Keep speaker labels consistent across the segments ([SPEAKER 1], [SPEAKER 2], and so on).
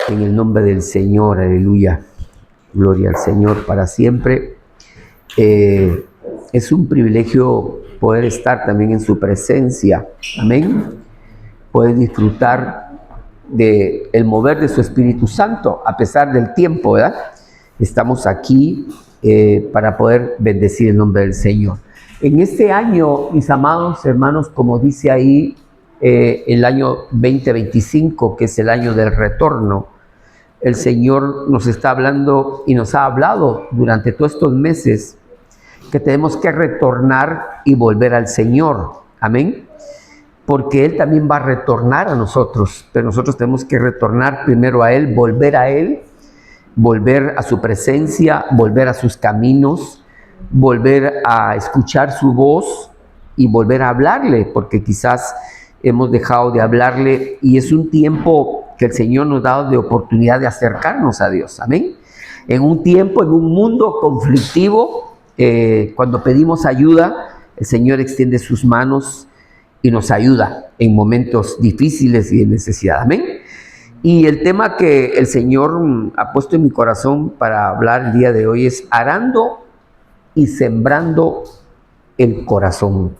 [SPEAKER 1] En el nombre del Señor, aleluya. Gloria al Señor para siempre. Es un privilegio poder estar también en su presencia. Amén. Poder disfrutar del mover de su Espíritu Santo a pesar del tiempo, ¿verdad? Estamos aquí para poder bendecir el nombre del Señor. En este año, mis amados hermanos, como dice ahí, el año 2025, que es el año del retorno, el Señor nos está hablando y nos ha hablado durante todos estos meses que tenemos que retornar y volver al Señor. Amén. Porque Él también va a retornar a nosotros, pero nosotros tenemos que retornar primero a Él, volver a su presencia, volver a sus caminos, volver a escuchar su voz y volver a hablarle, porque quizás hemos dejado de hablarle y es un tiempo que el Señor nos ha dado de oportunidad de acercarnos a Dios. Amén. En un tiempo, en un mundo conflictivo, cuando pedimos ayuda, el Señor extiende sus manos y nos ayuda en momentos difíciles y de necesidad. Amén. Y el tema que el Señor ha puesto en mi corazón para hablar el día de hoy es arando y sembrando el corazón.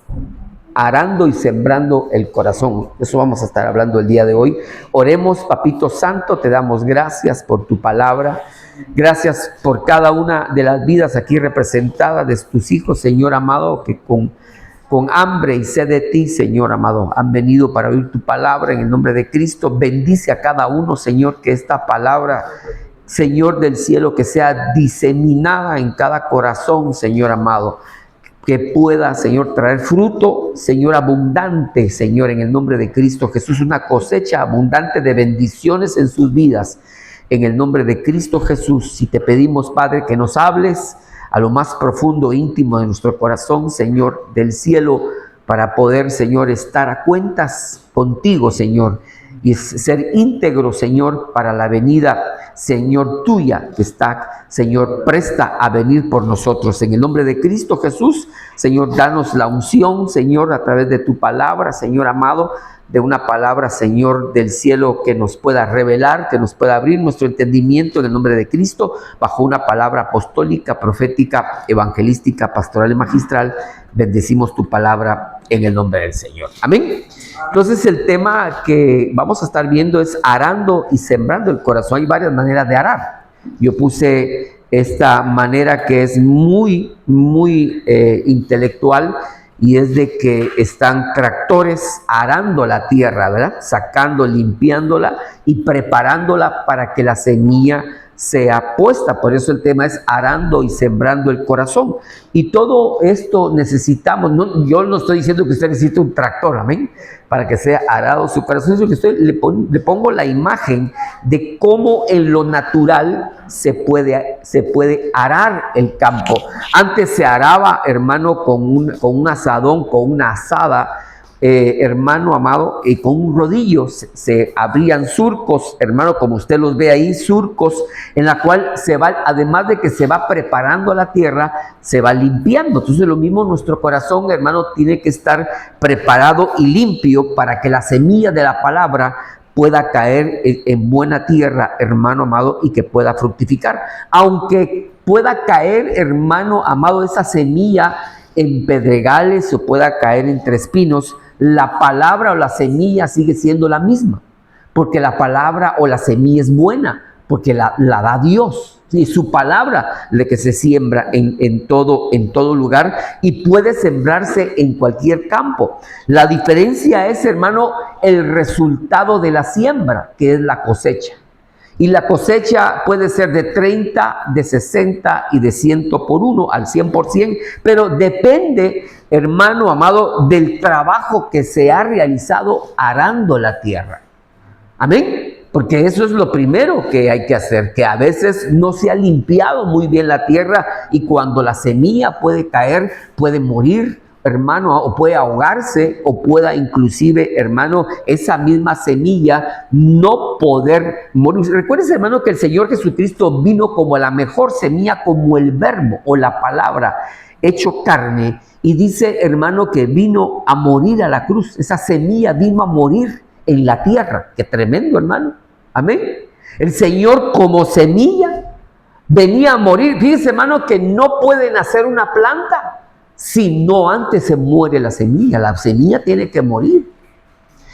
[SPEAKER 1] Arando y sembrando el corazón. Eso vamos a estar hablando el día de hoy. Oremos, Papito Santo, te damos gracias por tu palabra. Gracias por cada una de las vidas aquí representadas de tus hijos, Señor amado, que con hambre y sed de ti, Señor amado, han venido para oír tu palabra en el nombre de Cristo. Bendice a cada uno, Señor, que esta palabra, Señor del cielo, que sea diseminada en cada corazón, Señor amado, que pueda, Señor, traer fruto, Señor, abundante, Señor, en el nombre de Cristo Jesús, una cosecha abundante de bendiciones en sus vidas, en el nombre de Cristo Jesús. Si te pedimos, Padre, que nos hables a lo más profundo, íntimo de nuestro corazón, Señor, del cielo, para poder, Señor, estar a cuentas contigo, Señor, y ser íntegro, Señor, para la venida, Señor, tuya, que está, Señor, presta a venir por nosotros. En el nombre de Cristo Jesús, Señor, danos la unción, Señor, a través de tu palabra, Señor amado, de una palabra, Señor, del cielo que nos pueda revelar, que nos pueda abrir nuestro entendimiento en el nombre de Cristo, bajo una palabra apostólica, profética, evangelística, pastoral y magistral. Bendecimos tu palabra en el nombre del Señor. Amén. Entonces el tema que vamos a estar viendo es arando y sembrando el corazón. Hay varias maneras de arar. Yo puse esta manera que es muy intelectual, y es de que están tractores arando la tierra, ¿verdad? Sacando, limpiándola y preparándola para que la semilla sea puesta. Por eso el tema es arando y sembrando el corazón. Y todo esto necesitamos, ¿no? Yo no estoy diciendo que usted necesite un tractor, amén, para que sea arado su corazón. Eso que le pongo la imagen de cómo en lo natural se puede arar el campo. Antes se araba, hermano, con un asadón, con una asada, hermano amado, y con un rodillo se abrían surcos, hermano, como usted los ve ahí, surcos, en la cual se va, además de que se va preparando la tierra, se va limpiando. Entonces lo mismo nuestro corazón, hermano, tiene que estar preparado y limpio para que la semilla de la palabra pueda caer en buena tierra, hermano amado, y que pueda fructificar. Aunque pueda caer, hermano amado, esa semilla en pedregales o pueda caer entre espinos, la palabra o la semilla sigue siendo la misma, porque la palabra o la semilla es buena, porque la da Dios. ¿Sí? Su palabra, la que se siembra en todo lugar y puede sembrarse en cualquier campo. La diferencia es, hermano, el resultado de la siembra, que es la cosecha. Y la cosecha puede ser de 30, de 60 y de 100 por 1 al 100%, pero depende, hermano amado, del trabajo que se ha realizado arando la tierra. Amén. Porque eso es lo primero que hay que hacer, que a veces no se ha limpiado muy bien la tierra y cuando la semilla puede caer, puede morir, hermano, o puede ahogarse, o pueda inclusive, hermano, esa misma semilla no poder morir. Recuerden, hermano, que el Señor Jesucristo vino como la mejor semilla, como el verbo o la palabra hecho carne, y dice, hermano, que vino a morir a la cruz. Esa semilla vino a morir en la tierra. Qué tremendo, hermano. Amén. El Señor como semilla venía a morir. Fíjense, hermano, que no puede nacer una planta si no antes se muere la semilla. La semilla tiene que morir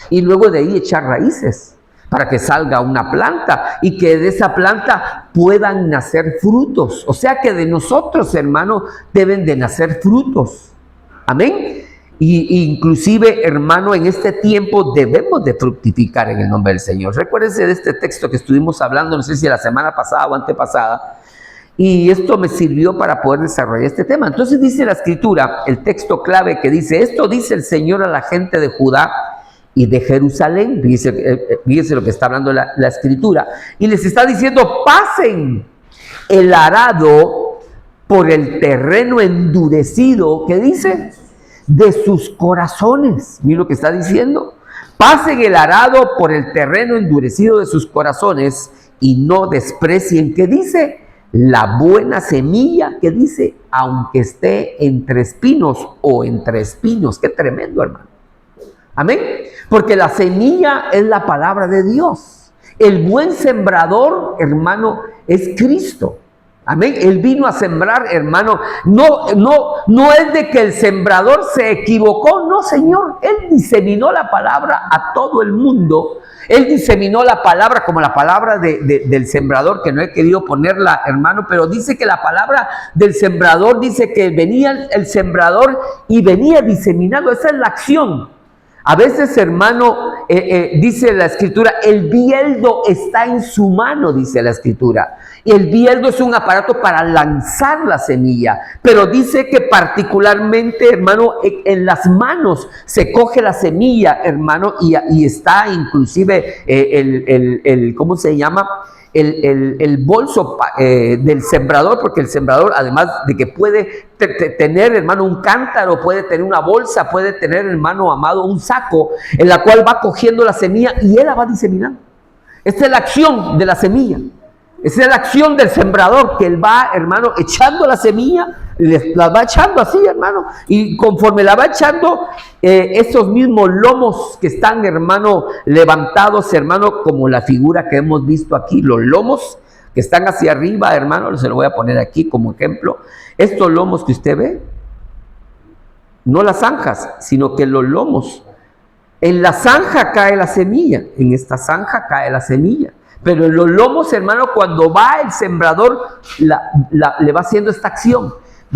[SPEAKER 1] y luego de ahí echar raíces para que salga una planta y que de esa planta puedan nacer frutos. O sea que de nosotros, hermano, deben de nacer frutos. Amén. Y inclusive, hermano, en este tiempo debemos de fructificar en el nombre del Señor. Recuérdense de este texto que estuvimos hablando, no sé si la semana pasada o antepasada, y esto me sirvió para poder desarrollar este tema. Entonces dice la Escritura, el texto clave que dice, esto dice el Señor a la gente de Judá y de Jerusalén. Fíjense lo que está hablando la Escritura. Y les está diciendo, pasen el arado por el terreno endurecido, ¿qué dice? De sus corazones. Miren lo que está diciendo. Pasen el arado por el terreno endurecido de sus corazones y no desprecien, ¿qué dice? La buena semilla, que dice, aunque esté entre espinos o entre espinos. Qué tremendo, hermano. Amén. Porque la semilla es la palabra de Dios. El buen sembrador, hermano, es Cristo. Amén. Él vino a sembrar, hermano. No es de que el sembrador se equivocó. No, Señor. Él diseminó la palabra a todo el mundo. Él diseminó la palabra como la palabra del sembrador, que no he querido ponerla, hermano, pero dice que la palabra del sembrador, dice que venía el sembrador y venía diseminando. Esa es la acción. A veces, hermano, dice la Escritura, el bieldo está en su mano, dice la Escritura. Y el bieldo es un aparato para lanzar la semilla. Pero dice que particularmente, hermano, en las manos se coge la semilla, hermano, y está inclusive ¿cómo se llama? El bolso del sembrador, porque el sembrador, además de que puede tener, hermano, un cántaro, puede tener una bolsa, puede tener, hermano amado, un saco en la cual va cogiendo la semilla y él la va diseminando. Esta es la acción de la semilla. Esa es la acción del sembrador, que él va, hermano, echando la semilla, la va echando así, hermano, y conforme la va echando, esos mismos lomos que están, hermano, levantados, hermano, como la figura que hemos visto aquí, los lomos que están hacia arriba, hermano, se lo voy a poner aquí como ejemplo. Estos lomos que usted ve, no las zanjas, sino que los lomos. En la zanja cae la semilla, en esta zanja cae la semilla. Pero en los lomos, hermano, cuando va el sembrador, le va haciendo esta acción.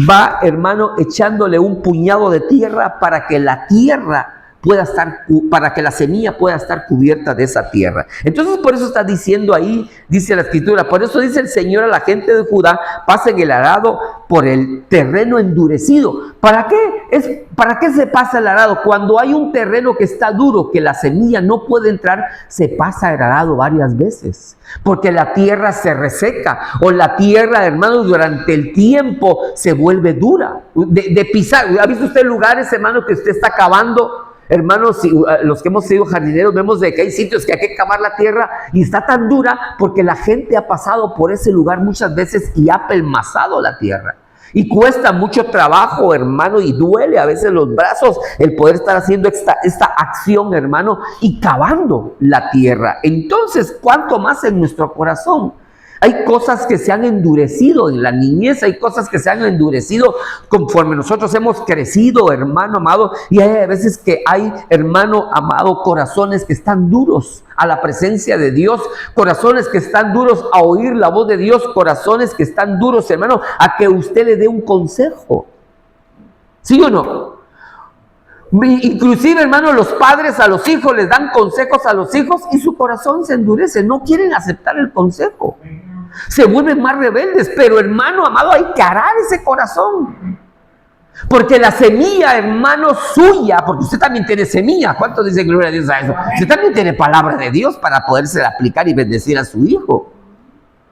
[SPEAKER 1] Va, hermano, echándole un puñado de tierra para que la tierra pueda estar, para que la semilla pueda estar cubierta de esa tierra. Entonces, por eso está diciendo ahí, dice la Escritura, por eso dice el Señor a la gente de Judá, pasen el arado por el terreno endurecido. ¿Para qué? ¿Para qué se pasa el arado? Cuando hay un terreno que está duro, que la semilla no puede entrar, se pasa el arado varias veces. Porque la tierra se reseca, o la tierra, hermano, durante el tiempo se vuelve dura de pisar. ¿Ha visto usted lugares, hermano, que usted está cavando? Hermanos, los que hemos sido jardineros, vemos de que hay sitios que hay que cavar la tierra y está tan dura porque la gente ha pasado por ese lugar muchas veces y ha pelmazado la tierra. Y cuesta mucho trabajo, hermano, y duele a veces los brazos el poder estar haciendo esta acción, hermano, y cavando la tierra. Entonces, ¿cuánto más en nuestro corazón? Hay cosas que se han endurecido en la niñez, hay cosas que se han endurecido conforme nosotros hemos crecido, hermano amado, y hay veces que hay, hermano amado, corazones que están duros a la presencia de Dios, corazones que están duros a oír la voz de Dios, corazones que están duros, hermano, a que usted le dé un consejo. ¿Sí o no? Inclusive, hermano, los padres a los hijos les dan consejos a los hijos y su corazón se endurece, no quieren aceptar el consejo. Se vuelven más rebeldes, pero hermano amado, hay que arar ese corazón. Porque la semilla, hermano, suya, porque usted también tiene semilla. ¿Cuántos dicen gloria a Dios a eso? Usted también tiene palabra de Dios para poderse aplicar y bendecir a su hijo.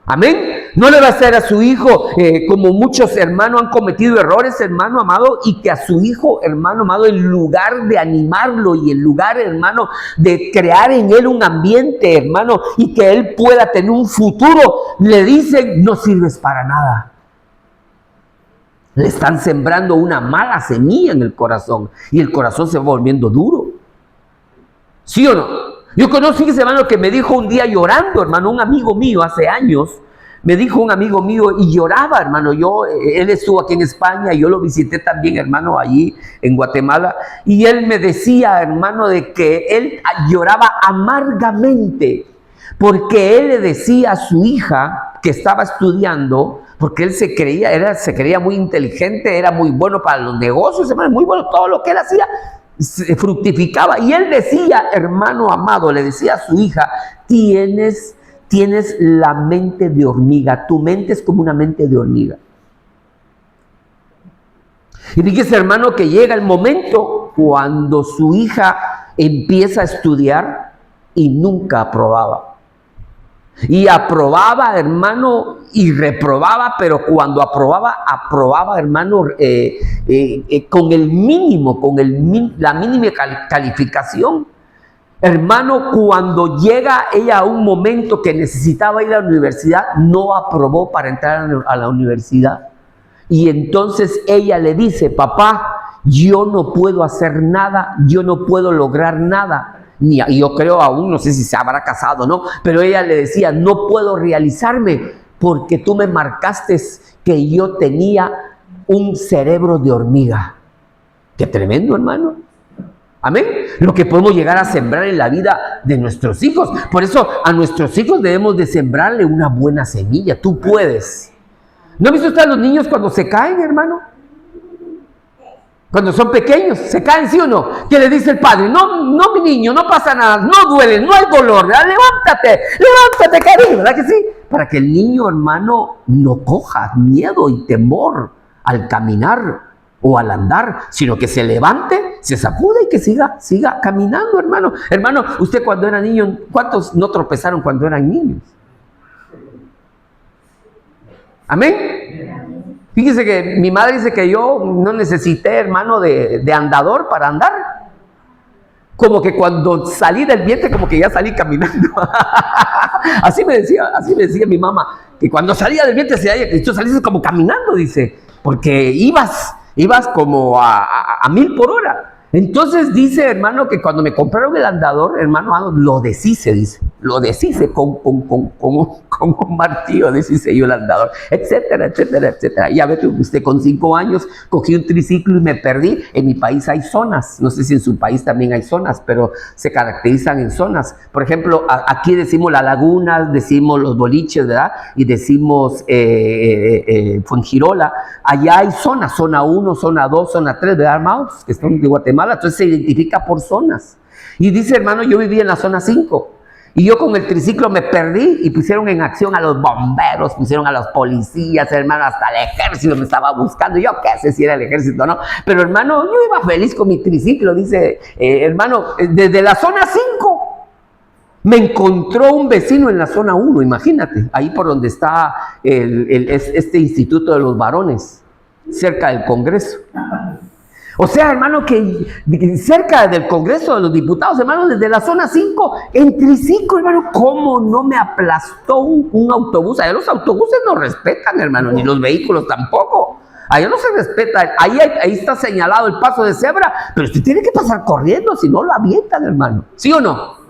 [SPEAKER 1] Amén. No le va a hacer a su hijo como muchos hermanos han cometido errores, hermano amado, y que a su hijo, hermano amado, en lugar de animarlo y en lugar, hermano, de crear en él un ambiente, hermano, y que él pueda tener un futuro, le dicen, no sirves para nada. Le están sembrando una mala semilla en el corazón y el corazón se va volviendo duro. ¿Sí o no? Yo conozco, fíjese, hermano, que me dijo un día llorando, hermano, un amigo mío hace años, me dijo un amigo mío y lloraba, hermano. Él estuvo aquí en España y yo lo visité también, hermano, allí en Guatemala. Y él me decía, hermano, de que él lloraba amargamente porque él le decía a su hija que estaba estudiando, porque él se creía muy inteligente, era muy bueno para los negocios, hermano, muy bueno, todo lo que él hacía se fructificaba. Y él decía, hermano amado, le decía a su hija, tienes la mente de hormiga, tu mente es como una mente de hormiga. Y fíjese, hermano, que llega el momento cuando su hija empieza a estudiar y nunca aprobaba. Y aprobaba, hermano, y reprobaba, pero cuando aprobaba, hermano, con el mínimo, la mínima calificación. Hermano, cuando llega ella a un momento que necesitaba ir a la universidad, no aprobó para entrar a la universidad. Y entonces ella le dice, papá, yo no puedo hacer nada, yo no puedo lograr nada. Y yo creo aún, no sé si se habrá casado o no, pero ella le decía, no puedo realizarme porque tú me marcaste que yo tenía un cerebro de hormiga. Qué tremendo, hermano. Amén. Lo que podemos llegar a sembrar en la vida de nuestros hijos. Por eso a nuestros hijos debemos de sembrarle una buena semilla. Tú puedes. ¿No ha visto usted a los niños cuando se caen, hermano? Cuando son pequeños, ¿se caen, sí o no? ¿Qué le dice el padre? No, mi niño, no pasa nada, no duele, no hay dolor, ¿verdad? Levántate, cariño, ¿verdad que sí? Para que el niño, hermano, no coja miedo y temor al caminar o al andar, sino que se levante, se sacude y que siga caminando, hermano. Hermano, usted cuando era niño, ¿cuántos no tropezaron cuando eran niños? Amén. Fíjese que mi madre dice que yo no necesité, hermano, de andador para andar. Como que cuando salí del vientre, como que ya salí caminando. Así me decía mi mamá, que cuando salía del vientre, tú saliste como caminando, dice, porque ibas como a 1000 por hora. Entonces dice, hermano, que cuando me compraron el andador, hermano, lo deshice con un martillo, deshice yo el andador, etcétera, etcétera, etcétera. Ya ve que usted con 5 años cogí un triciclo y me perdí. En mi país hay zonas, no sé si en su país también hay zonas, pero se caracterizan en zonas. Por ejemplo, aquí decimos la laguna, decimos los boliches, ¿verdad? Y decimos Fuengirola. Allá hay zonas, zona 1, zona 2, zona 3, ¿verdad, hermanos? Que son de Guatemala. Entonces se identifica por zonas. Y dice, hermano, yo vivía en la zona 5. Y yo con el triciclo me perdí y pusieron en acción a los bomberos, pusieron a los policías, hermano, hasta el ejército me estaba buscando. Yo qué sé si era el ejército o no. Pero, hermano, yo iba feliz con mi triciclo. Dice, hermano, desde la zona 5 me encontró un vecino en la zona 1, imagínate, ahí por donde está este instituto de los varones, cerca del Congreso. O sea, hermano, que cerca del Congreso de los Diputados, hermano, desde la zona 5, en triciclo, hermano, ¿cómo no me aplastó un autobús? Allá los autobuses no respetan, hermano, ni los vehículos tampoco. Allá no se respeta, ahí está señalado el paso de cebra, pero usted tiene que pasar corriendo, si no lo avientan, hermano. ¿Sí o no?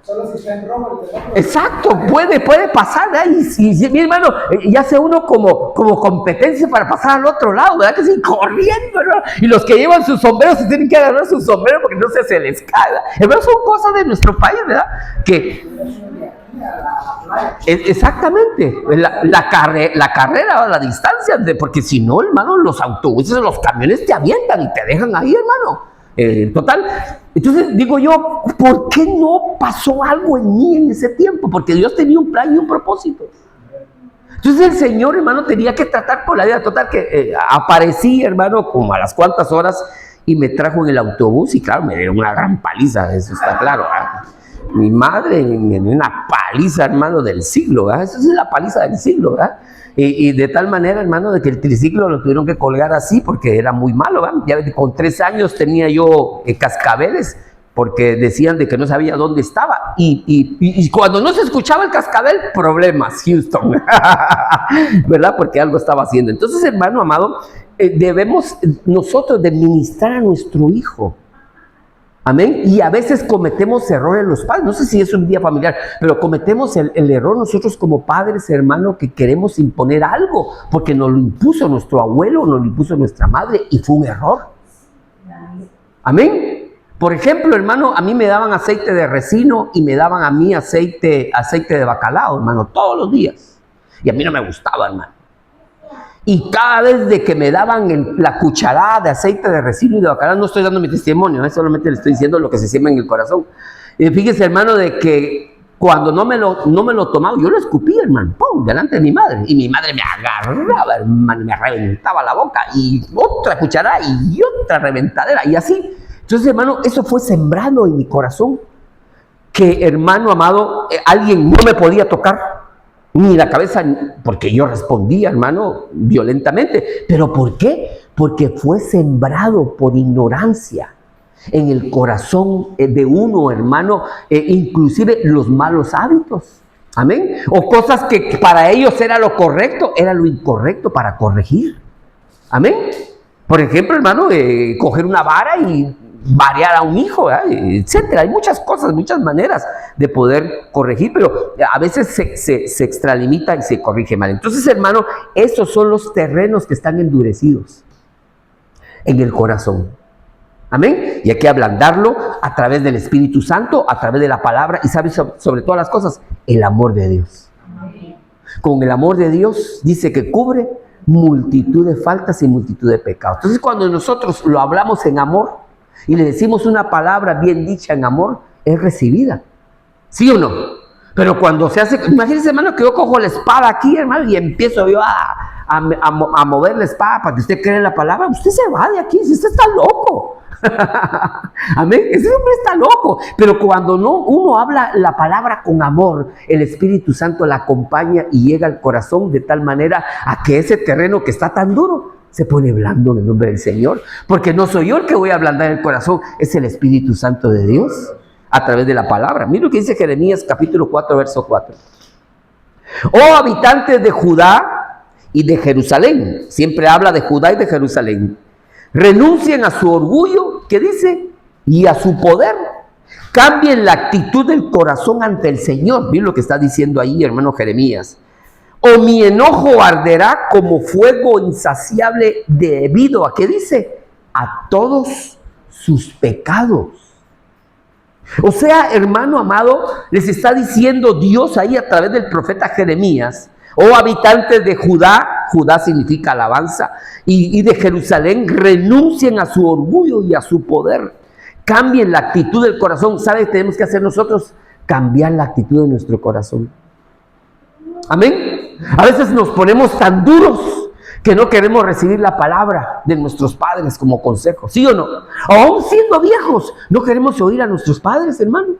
[SPEAKER 1] Solo si está en robo. Exacto, puede pasar, ¿verdad? Y mi hermano, ya hace uno como competencia para pasar al otro lado, ¿verdad? Que sí, corriendo, ¿verdad? Y los que llevan sus sombreros se tienen que agarrar sus sombreros porque no se les cae. Hermano, son cosas de nuestro país, ¿verdad? Que exactamente, la carrera o la distancia, porque si no, hermano, los autobuses, los camiones te avientan y te dejan ahí, hermano. Total. Entonces digo yo, ¿por qué no pasó algo en mí en ese tiempo? Porque Dios tenía un plan y un propósito. Entonces el Señor, hermano, tenía que tratar con la vida. Total que aparecí, hermano, como a las cuantas horas y me trajo en el autobús y claro, me dieron una gran paliza, eso está claro, ¿verdad? Mi madre me dio una paliza, hermano, del siglo, ¿verdad? Esa es la paliza del siglo, ¿verdad? Y de tal manera, hermano, de que el triciclo lo tuvieron que colgar así porque era muy malo, ¿verdad? Ya con 3 años tenía yo cascabeles porque decían de que no sabía dónde estaba. Y cuando no se escuchaba el cascabel, problemas, Houston, ¿verdad? Porque algo estaba haciendo. Entonces, hermano amado, debemos nosotros de ministrar a nuestro hijo. Amén. Y a veces cometemos errores los padres. No sé si es un día familiar, pero cometemos el error nosotros como padres, hermano, que queremos imponer algo porque nos lo impuso nuestro abuelo, nos lo impuso nuestra madre y fue un error. Amén. Por ejemplo, hermano, a mí me daban aceite de resino y me daban a mí aceite de bacalao, hermano, todos los días. Y a mí no me gustaba, hermano. Y cada vez de que me daban la cucharada de aceite de resino y de bacalao, no estoy dando mi testimonio, solamente le estoy diciendo lo que se siembra en el corazón. Y fíjese, hermano, de que cuando no me lo tomaba, yo lo escupía, hermano, ¡pum!, delante de mi madre. Y mi madre me agarraba, hermano, me reventaba la boca. Y otra cucharada y otra reventadera. Y así. Entonces, hermano, eso fue sembrado en mi corazón. Que, hermano amado, alguien no me podía tocar. Ni la cabeza, porque yo respondía, hermano, violentamente. ¿Pero por qué? Porque fue sembrado por ignorancia en el corazón de uno, hermano, inclusive los malos hábitos. Amén. O cosas que para ellos era lo correcto, era lo incorrecto para corregir. Amén. Por ejemplo, hermano, coger una vara y variar a un hijo, etcétera. Hay muchas cosas, muchas maneras de poder corregir, pero a veces se extralimita y se corrige mal. Entonces, hermano, esos son los terrenos que están endurecidos en el corazón. Amén. Y hay que ablandarlo a través del Espíritu Santo, a través de la palabra, y sabes, sobre todas las cosas, el amor de Dios. Con el amor de Dios dice que cubre multitud de faltas y multitud de pecados. Entonces, cuando nosotros lo hablamos en amor y le decimos una palabra bien dicha en amor, es recibida. ¿Sí o no? Pero cuando se hace, imagínense, hermano, que yo cojo la espada aquí, hermano, y empiezo yo a mover la espada para que usted crea en la palabra, usted se va de aquí, si usted está loco. Amén. Ese hombre está loco. Pero cuando uno habla la palabra con amor, el Espíritu Santo la acompaña y llega al corazón de tal manera a que ese terreno que está tan duro se pone blando en el nombre del Señor. Porque no soy yo el que voy a ablandar el corazón, es el Espíritu Santo de Dios a través de la palabra. Mira lo que dice Jeremías capítulo 4, verso 4. Oh habitantes de Judá y de Jerusalén, siempre habla de Judá y de Jerusalén, renuncien a su orgullo, ¿qué dice? Y a su poder. Cambien la actitud del corazón ante el Señor. Miren lo que está diciendo ahí, hermano Jeremías. O mi enojo arderá como fuego insaciable debido a, ¿qué dice? A todos sus pecados. O sea, hermano amado, les está diciendo Dios ahí a través del profeta Jeremías, oh habitantes de Judá, Judá significa alabanza, y de Jerusalén, renuncien a su orgullo y a su poder. Cambien la actitud del corazón. ¿Sabe qué tenemos que hacer nosotros? Cambiar la actitud de nuestro corazón. Amén. A veces nos ponemos tan duros que no queremos recibir la palabra de nuestros padres como consejo. ¿Sí o no? Aún siendo viejos, no queremos oír a nuestros padres, hermano.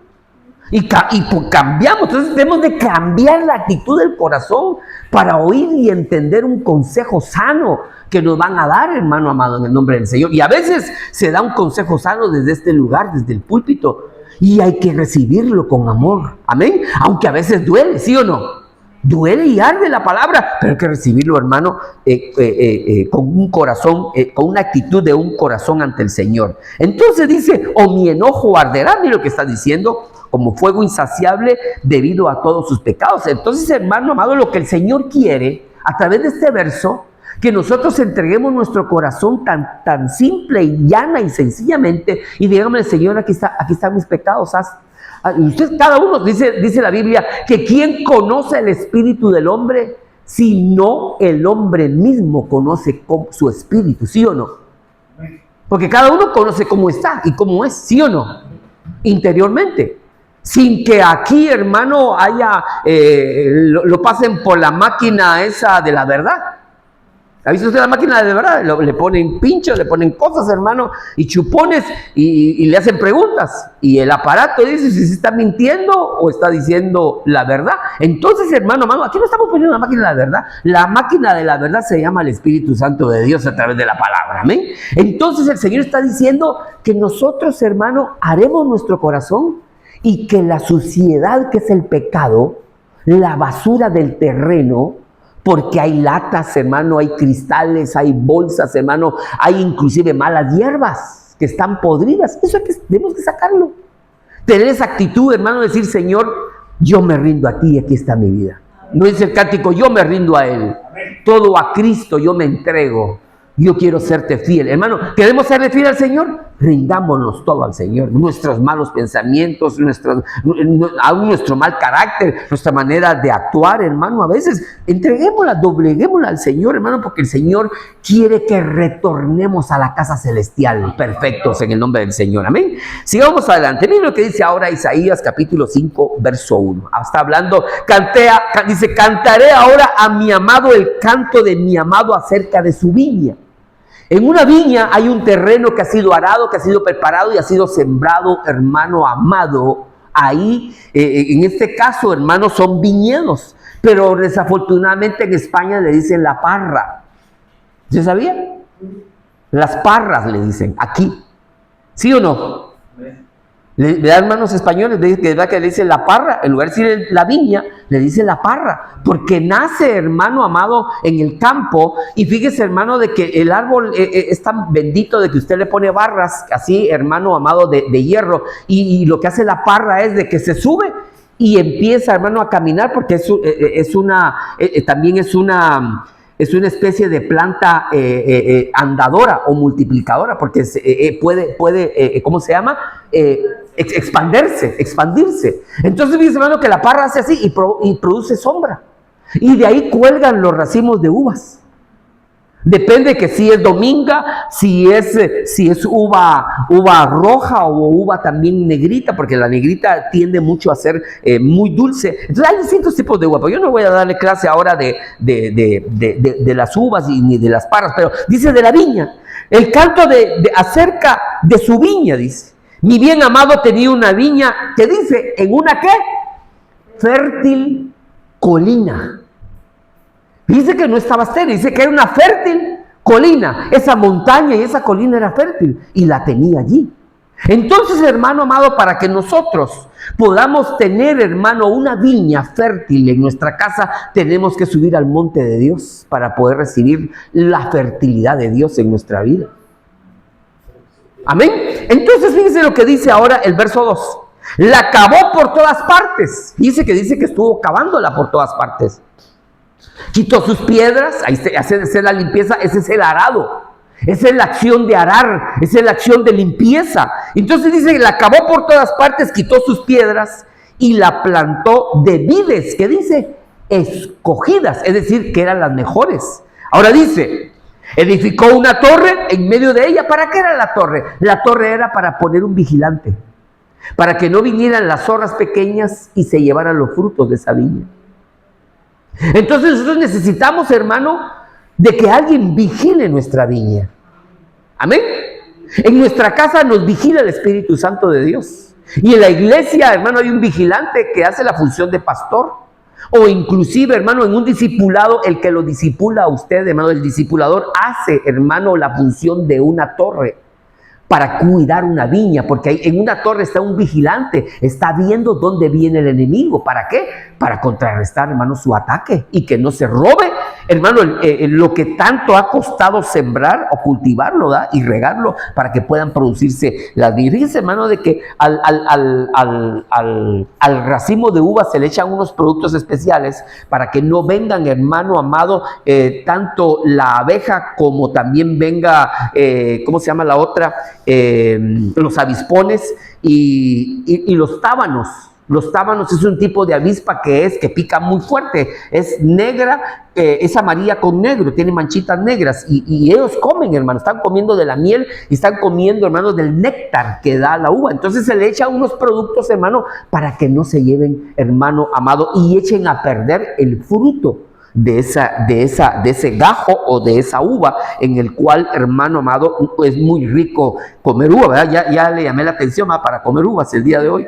[SPEAKER 1] Y cambiamos. Entonces tenemos de cambiar la actitud del corazón para oír y entender un consejo sano que nos van a dar, hermano amado, en el nombre del Señor. Y a veces se da un consejo sano desde este lugar, desde el púlpito, y hay que recibirlo con amor. Amén. Aunque a veces duele, ¿sí o no? Duele y arde la palabra, pero hay que recibirlo, hermano, con un corazón, con una actitud de un corazón ante el Señor. Entonces dice, o mi enojo arderá, mira lo que está diciendo, como fuego insaciable debido a todos sus pecados. Entonces, hermano amado, lo que el Señor quiere, a través de este verso, que nosotros entreguemos nuestro corazón tan simple y llana y sencillamente, y digámosle, Señor, aquí están mis pecados, usted, cada uno, dice la Biblia, que ¿quién conoce el espíritu del hombre? Sino el hombre mismo conoce su espíritu, ¿sí o no? Porque cada uno conoce cómo está y cómo es, ¿sí o no? Interiormente. Sin que aquí, hermano, lo pasen por la máquina esa de la verdad. ¿Ha visto usted la máquina de verdad? Le ponen pinchos, le ponen cosas, hermano, y chupones, y le hacen preguntas. Y el aparato dice si se está mintiendo o está diciendo la verdad. Entonces, hermano, aquí no estamos poniendo la máquina de la verdad. La máquina de la verdad se llama el Espíritu Santo de Dios a través de la palabra. ¿Amén? Entonces, el Señor está diciendo que nosotros, hermano, haremos nuestro corazón y que la suciedad que es el pecado, la basura del terreno, porque hay latas, hermano, hay cristales, hay bolsas, hermano, hay inclusive malas hierbas que están podridas. Eso tenemos que sacarlo. Tener esa actitud, hermano, de decir, Señor, yo me rindo a ti y aquí está mi vida. No dice el cántico, yo me rindo a Él. Todo a Cristo yo me entrego. Yo quiero serte fiel. Hermano, ¿queremos serle fiel al Señor? Rindámonos todo al Señor. Nuestros malos pensamientos, aún nuestro mal carácter, nuestra manera de actuar, hermano, a veces entreguémosla, dobleguémosla al Señor, hermano, porque el Señor quiere que retornemos a la casa celestial, perfectos en el nombre del Señor. Amén. Sigamos adelante. Miren lo que dice ahora Isaías capítulo 5, verso 1. Está hablando, dice, cantaré ahora a mi amado el canto de mi amado acerca de su viña. En una viña hay un terreno que ha sido arado, que ha sido preparado y ha sido sembrado, hermano amado. Ahí, en este caso, hermano, son viñedos. Pero desafortunadamente en España le dicen la parra. ¿Se sabía? Las parras le dicen aquí. ¿Sí o no? ¿Verdad, hermanos españoles? ¿Verdad que le dicen la parra? En lugar de decir la viña, le dicen la parra. Porque nace, hermano amado, en el campo. Y fíjese, hermano, de que el árbol es tan bendito de que usted le pone barras, así, hermano amado, de hierro. Y lo que hace la parra es de que se sube y empieza, hermano, a caminar, porque también es una especie de planta andadora o multiplicadora, porque puede ¿cómo se llama? Expandirse. Entonces, dice, hermano, que la parra hace así y produce sombra. Y de ahí cuelgan los racimos de uvas. Depende que si es dominga, si es uva roja o uva también negrita, porque la negrita tiende mucho a ser muy dulce. Entonces hay distintos tipos de uva, pero yo no voy a darle clase ahora de las uvas ni de las parras, pero dice de la viña. El canto acerca de su viña, dice. Mi bien amado tenía una viña que dice, ¿en una qué? Fértil colina. Dice que no estaba estéril, dice que era una fértil colina. Esa montaña y esa colina era fértil y la tenía allí. Entonces, hermano amado, para que nosotros podamos tener, hermano, una viña fértil en nuestra casa, tenemos que subir al monte de Dios para poder recibir la fertilidad de Dios en nuestra vida. Amén. Entonces, fíjense lo que dice ahora el verso 2. La cavó por todas partes. Dice que estuvo cavándola por todas partes. Quitó sus piedras, ahí se hace la limpieza, ese es el arado. Esa es la acción de arar, esa es la acción de limpieza. Entonces dice que la cavó por todas partes, quitó sus piedras y la plantó de vides, que dice, escogidas, es decir, que eran las mejores. Ahora dice, edificó una torre en medio de ella. ¿Para qué era la torre? La torre era para poner un vigilante, para que no vinieran las zorras pequeñas y se llevaran los frutos de esa viña. Entonces nosotros necesitamos, hermano, de que alguien vigile nuestra viña. Amén. En nuestra casa nos vigila el Espíritu Santo de Dios. Y en la iglesia, hermano, hay un vigilante que hace la función de pastor. O inclusive, hermano, en un discipulado, el que lo discipula a usted, hermano, el discipulador hace, hermano, la función de una torre para cuidar una viña, porque ahí en una torre está un vigilante, está viendo dónde viene el enemigo. ¿Para qué? Para contrarrestar, hermano, su ataque y que no se robe, hermano, lo que tanto ha costado sembrar o cultivarlo, ¿da? Y regarlo para que puedan producirse las viñas. Fíjense, hermano, de que al racimo de uvas se le echan unos productos especiales para que no vengan, hermano amado, tanto la abeja como también venga, ¿cómo se llama la otra? Los avispones y los tábanos. Los tábanos es un tipo de avispa que pica muy fuerte, es negra, es amarilla con negro, tiene manchitas negras y ellos comen, hermano, están comiendo de la miel y están comiendo, hermano, del néctar que da la uva. Entonces se le echa unos productos, hermano, para que no se lleven, hermano amado, y echen a perder el fruto de ese gajo o de esa uva, en el cual, hermano amado, es muy rico comer uva, ¿verdad? Ya le llamé la atención para comer uvas el día de hoy.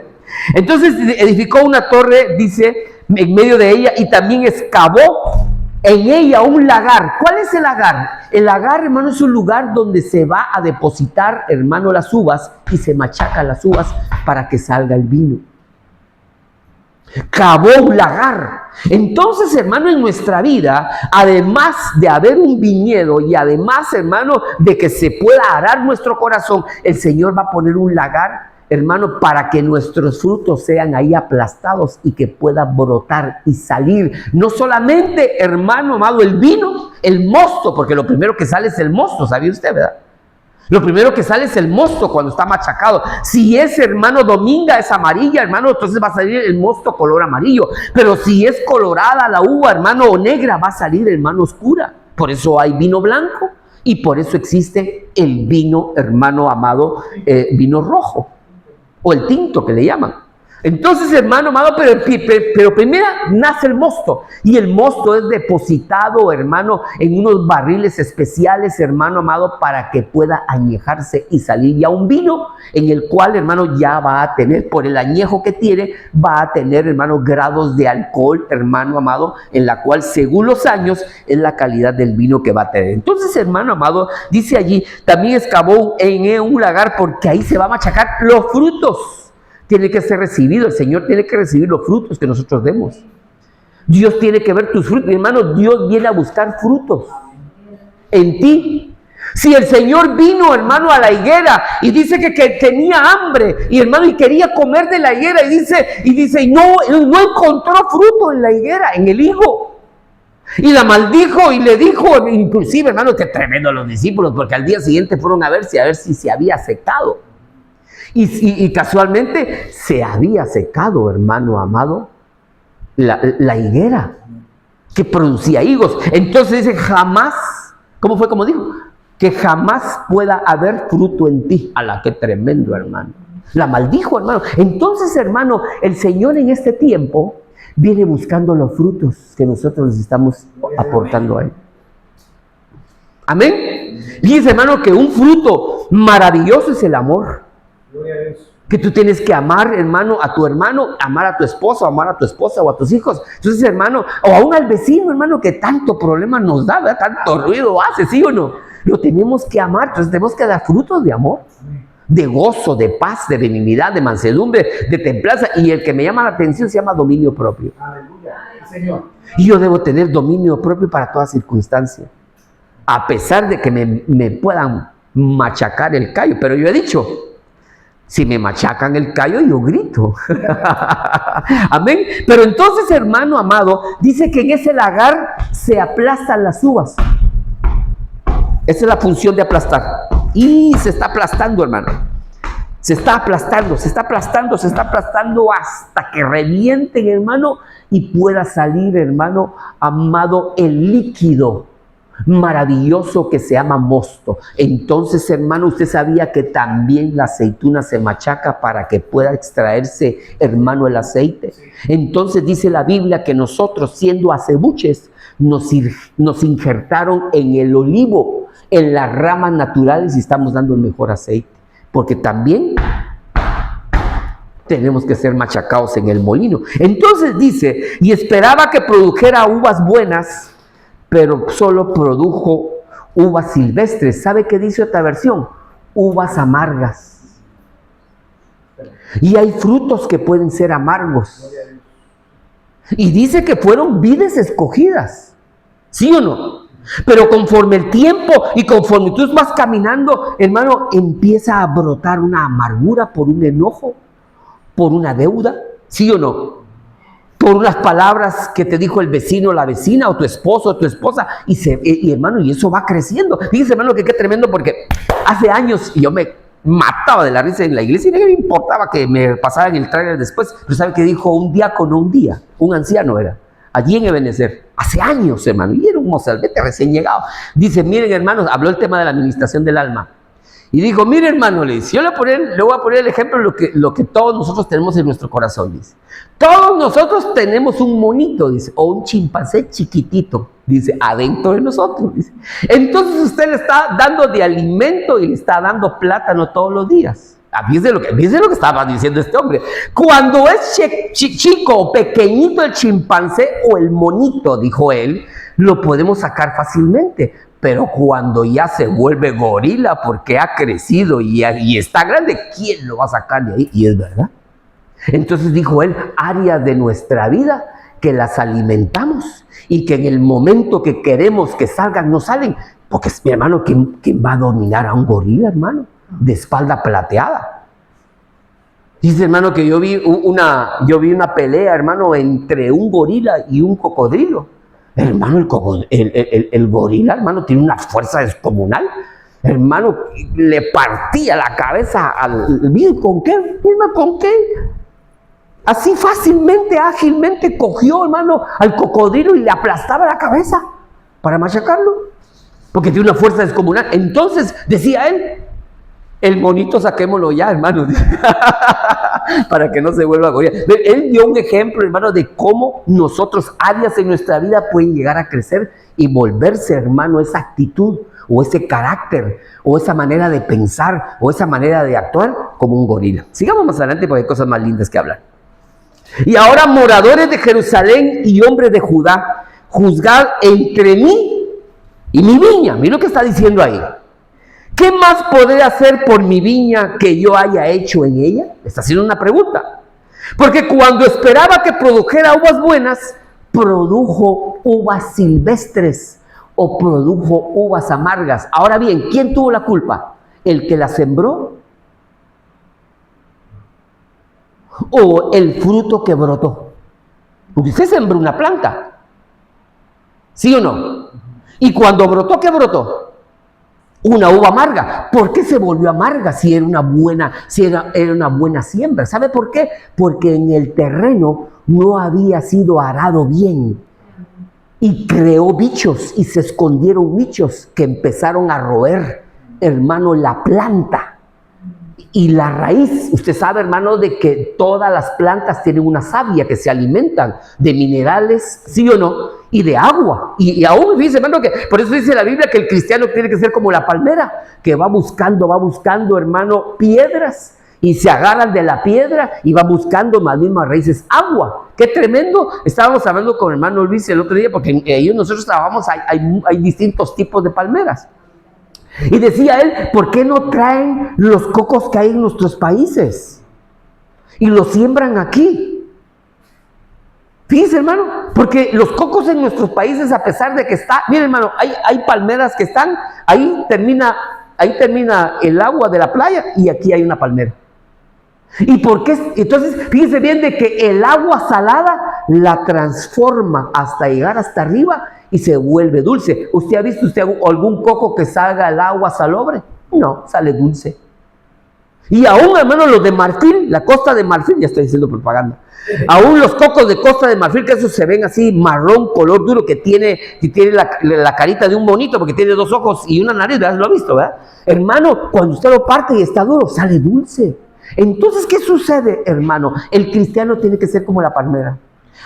[SPEAKER 1] Entonces edificó una torre, dice, en medio de ella, y también excavó en ella un lagar. ¿Cuál es el lagar? El lagar, hermano, es un lugar donde se va a depositar, hermano, las uvas y se machacan las uvas para que salga el vino. cavó un lagar. Entonces, hermano, en nuestra vida, además de haber un viñedo y además, hermano, de que se pueda arar nuestro corazón, el Señor va a poner un lagar, hermano, para que nuestros frutos sean ahí aplastados y que pueda brotar y salir. No solamente, hermano amado, el vino, el mosto, porque lo primero que sale es el mosto, ¿sabía usted, verdad? Lo primero que sale es el mosto cuando está machacado. Si es, hermano, dominga, es amarilla, hermano, entonces va a salir el mosto color amarillo. Pero si es colorada la uva, hermano, o negra, va a salir, hermano, oscura. Por eso hay vino blanco y por eso existe el vino, hermano amado, vino rojo o el tinto que le llaman. Entonces, hermano amado, pero primero nace el mosto, y el mosto es depositado, hermano, en unos barriles especiales, hermano amado, para que pueda añejarse y salir ya un vino en el cual, hermano, ya va a tener, por el añejo que tiene, va a tener, hermano, grados de alcohol, hermano amado, en la cual, según los años, es la calidad del vino que va a tener. Entonces, hermano amado, dice allí, también excavó en un lagar, porque ahí se va a machacar los frutos. Tiene que ser recibido, el Señor tiene que recibir los frutos que nosotros demos. Dios tiene que ver tus frutos, mi hermano. Dios viene a buscar frutos en ti. Si el Señor vino, hermano, a la higuera y dice que tenía hambre, y hermano, y quería comer de la higuera, y dice, no encontró fruto en la higuera, en el higo. Y la maldijo y le dijo, inclusive, hermano, que tremendo los discípulos, porque al día siguiente fueron a ver si se había secado. Y casualmente se había secado, hermano amado, la higuera que producía higos. Entonces dice, jamás, ¿cómo fue como dijo? Que jamás pueda haber fruto en ti. A la que tremendo, hermano. La maldijo, hermano. Entonces, hermano, el Señor en este tiempo viene buscando los frutos que nosotros les estamos aportando a Él. Amén. Dice, hermano, que un fruto maravilloso es el amor. Que tú tienes que amar, hermano, amar a tu esposo, amar a tu esposa o a tus hijos. Entonces, hermano, o aún al vecino, hermano, que tanto problema nos da, ¿verdad? Tanto ruido hace, ¿sí o no? Lo tenemos que amar, entonces tenemos que dar frutos de amor, de gozo, de paz, de benignidad, de mansedumbre, de templanza. Y el que me llama la atención se llama dominio propio. Aleluya, Señor. Y yo debo tener dominio propio para toda circunstancia, a pesar de que me puedan machacar el callo. Pero yo he dicho, si me machacan el callo, yo grito. Amén. Pero entonces, hermano amado, dice que en ese lagar se aplastan las uvas. Esa es la función de aplastar. Y se está aplastando, hermano. Se está aplastando, se está aplastando, se está aplastando hasta que revienten, hermano, y pueda salir, hermano amado, el líquido maravilloso que se llama mosto. Entonces, hermano, usted sabía que también la aceituna se machaca para que pueda extraerse, hermano, el aceite. Entonces dice la Biblia que nosotros, siendo acebuches, nos injertaron en el olivo, en las ramas naturales, y estamos dando el mejor aceite, porque también tenemos que ser machacados en el molino. Entonces dice, y esperaba que produjera uvas buenas, pero solo produjo uvas silvestres. ¿Sabe qué dice otra versión? Uvas amargas. Y hay frutos que pueden ser amargos. Y dice que fueron vides escogidas. ¿Sí o no? Pero conforme el tiempo y conforme tú vas caminando, hermano, empieza a brotar una amargura por un enojo, por una deuda. ¿Sí o no? Por unas palabras que te dijo el vecino, la vecina, o tu esposo, o tu esposa, y hermano, y eso va creciendo. Fíjese, hermano, que qué tremendo, porque hace años yo me mataba de la risa en la iglesia, y no me importaba que me pasaran el tráiler después, pero ¿sabe qué dijo un diácono un día? Un anciano era, allí en Ebenezer, hace años, hermano, y era un mozalbete recién llegado. Dice, miren, hermanos, habló el tema de la administración del alma. Y dijo, mire, hermano, le dice, yo le voy a poner el ejemplo de lo que todos nosotros tenemos en nuestro corazón, dice. Todos nosotros tenemos un monito, dice, o un chimpancé chiquitito, dice, adentro de nosotros, dice. Entonces usted le está dando de alimento y le está dando plátano todos los días. Fíjese lo que estaba diciendo este hombre. Cuando es chico o pequeñito el chimpancé o el monito, dijo él, lo podemos sacar fácilmente. Pero cuando ya se vuelve gorila porque ha crecido y está grande, ¿quién lo va a sacar de ahí? Y es verdad. Entonces dijo él, áreas de nuestra vida que las alimentamos y que en el momento que queremos que salgan, no salen. Porque, mi hermano, ¿quién va a dominar a un gorila, hermano? De espalda plateada. Dice, hermano, que yo vi una pelea, hermano, entre un gorila y un cocodrilo. Hermano, el gorila, hermano, tiene una fuerza descomunal. Hermano, le partía la cabeza al... ¿Con qué? ¿Con qué? Así fácilmente, ágilmente cogió, hermano, al cocodrilo y le aplastaba la cabeza para machacarlo. Porque tiene una fuerza descomunal. Entonces, decía él, el monito saquémoslo ya, hermano, para que no se vuelva gorila. Él dio un ejemplo, hermano, de cómo nosotros, áreas en nuestra vida pueden llegar a crecer y volverse, hermano, esa actitud o ese carácter o esa manera de pensar o esa manera de actuar como un gorila. Sigamos más adelante porque hay cosas más lindas que hablar. Y ahora, moradores de Jerusalén y hombres de Judá, juzgad entre mí y mi viña. Mira lo que está diciendo ahí. ¿Qué más podré hacer por mi viña que yo haya hecho en ella? Está haciendo una pregunta. Porque cuando esperaba que produjera uvas buenas, produjo uvas silvestres o produjo uvas amargas. Ahora bien, ¿quién tuvo la culpa? ¿El que la sembró? ¿O el fruto que brotó? Porque usted sembró una planta, ¿sí o no? Y cuando brotó, ¿qué brotó? Una uva amarga. ¿Por qué se volvió amarga si era una buena siembra? ¿Sabe por qué? Porque en el terreno no había sido arado bien y creó bichos y se escondieron bichos que empezaron a roer, hermano, la planta. Y la raíz, usted sabe, hermano, de que todas las plantas tienen una savia que se alimentan de minerales, ¿sí o no? Y de agua. Y aún dice, hermano, que por eso dice la Biblia que el cristiano tiene que ser como la palmera, que va buscando, hermano, piedras, y se agarran de la piedra y va buscando las mismas raíces, agua. ¡Qué tremendo! Estábamos hablando con el hermano Luis el otro día, porque nosotros trabajamos, hay distintos tipos de palmeras. Y decía él, ¿por qué no traen los cocos que hay en nuestros países? Y los siembran aquí. Fíjense, hermano, porque los cocos en nuestros países, a pesar de que miren, hermano, hay palmeras que están, ahí termina el agua de la playa y aquí hay una palmera. ¿Y por qué? Entonces, fíjense bien de que el agua salada la transforma hasta llegar hasta arriba y se vuelve dulce. ¿Usted ha visto algún coco que salga el agua salobre? No, sale dulce. Y aún, hermano, los de Marfil, la Costa de Marfil, ya estoy haciendo propaganda. Aún los cocos de Costa de Marfil, que esos se ven así marrón, color duro, que tiene la carita de un monito, porque tiene dos ojos y una nariz, ¿verdad? Lo ha visto, ¿verdad? Hermano, cuando usted lo parte y está duro, sale dulce. Entonces, ¿qué sucede, hermano? El cristiano tiene que ser como la palmera,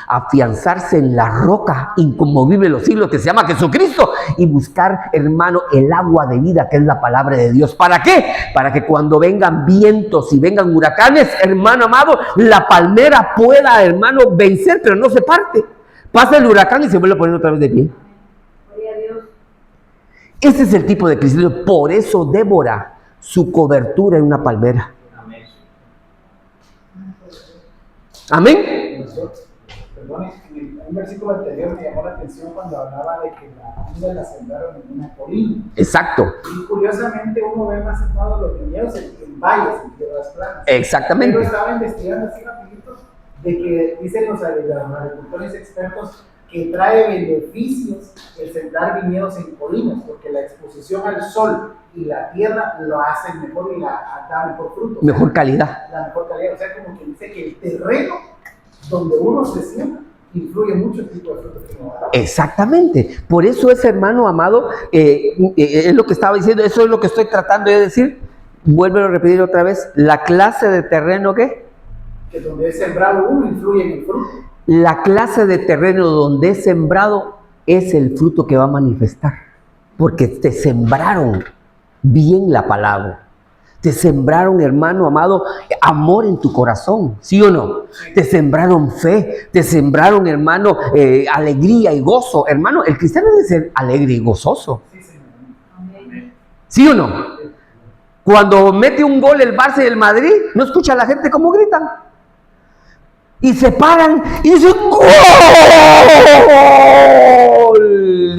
[SPEAKER 1] afianzarse en la roca inconmovible de los siglos que se llama Jesucristo y buscar, hermano, el agua de vida que es la palabra de Dios. ¿Para qué? Para que cuando vengan vientos y vengan huracanes, hermano amado, la palmera pueda, hermano, vencer, pero no se parte. Pasa el huracán y se vuelve a poner otra vez de pie. Ese es el tipo de cristiano. Por eso Débora, su cobertura era una palmera. Amén.
[SPEAKER 2] Perdón, en un versículo anterior me llamó la atención cuando hablaba de que la viña la sembraron en una colina.
[SPEAKER 1] Exacto.
[SPEAKER 2] Y curiosamente uno ve más sembrados los viñedos en valles, en tierras planas.
[SPEAKER 1] Exactamente.
[SPEAKER 2] Pero estaba investigando así rapidito de que dicen los agricultores expertos que trae beneficios el sembrar viñedos en colinas, porque la exposición al sol y la tierra lo hacen mejor y da mejor fruto.
[SPEAKER 1] Mejor calidad.
[SPEAKER 2] La mejor calidad. O sea, como que dice que el terreno donde uno se siembra influye mucho el tipo de frutos que uno da.
[SPEAKER 1] Exactamente. Por eso es, hermano amado, es lo que estaba diciendo, eso es lo que estoy tratando de decir. Vuelvo a repetir otra vez, la clase de terreno ¿qué?
[SPEAKER 2] Que donde es sembrado uno influye en el fruto.
[SPEAKER 1] La clase de terreno donde es sembrado es el fruto que va a manifestar. Porque te sembraron bien la palabra. Te sembraron, hermano amado, amor en tu corazón, ¿sí o no? Te sembraron fe, te sembraron, hermano, alegría y gozo. Hermano, el cristiano debe ser alegre y gozoso. ¿Sí o no? Cuando mete un gol el Barça y el Madrid, ¿no escucha a la gente cómo gritan? Y se paran y dicen ¡gol!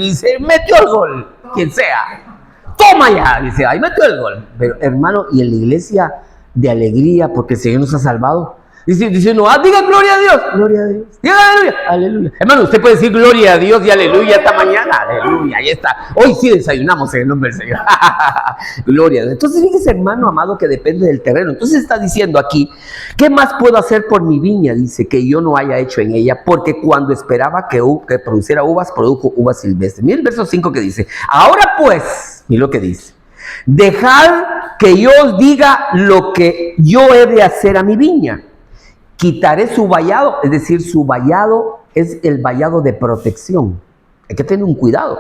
[SPEAKER 1] Y se metió el gol, quien sea. Toma ya, dice, ahí metió el gol. Pero hermano, y en la iglesia de alegría porque el Señor nos ha salvado. Dice no, diga gloria a Dios, gloria a Dios, diga aleluya, aleluya. Hermano, usted puede decir gloria a Dios y aleluya esta mañana, aleluya, ahí está. Hoy sí desayunamos en el nombre del Señor. Gloria a Dios. Entonces, fíjese, hermano amado, que depende del terreno. Entonces está diciendo aquí, ¿qué más puedo hacer por mi viña? Dice, que yo no haya hecho en ella, porque cuando esperaba que produciera uvas, produjo uvas silvestres. Mira el verso 5 que dice, ahora pues, mira lo que dice, dejad que yo os diga lo que yo he de hacer a mi viña. Quitaré su vallado, es decir, su vallado es el vallado de protección. Hay que tener un cuidado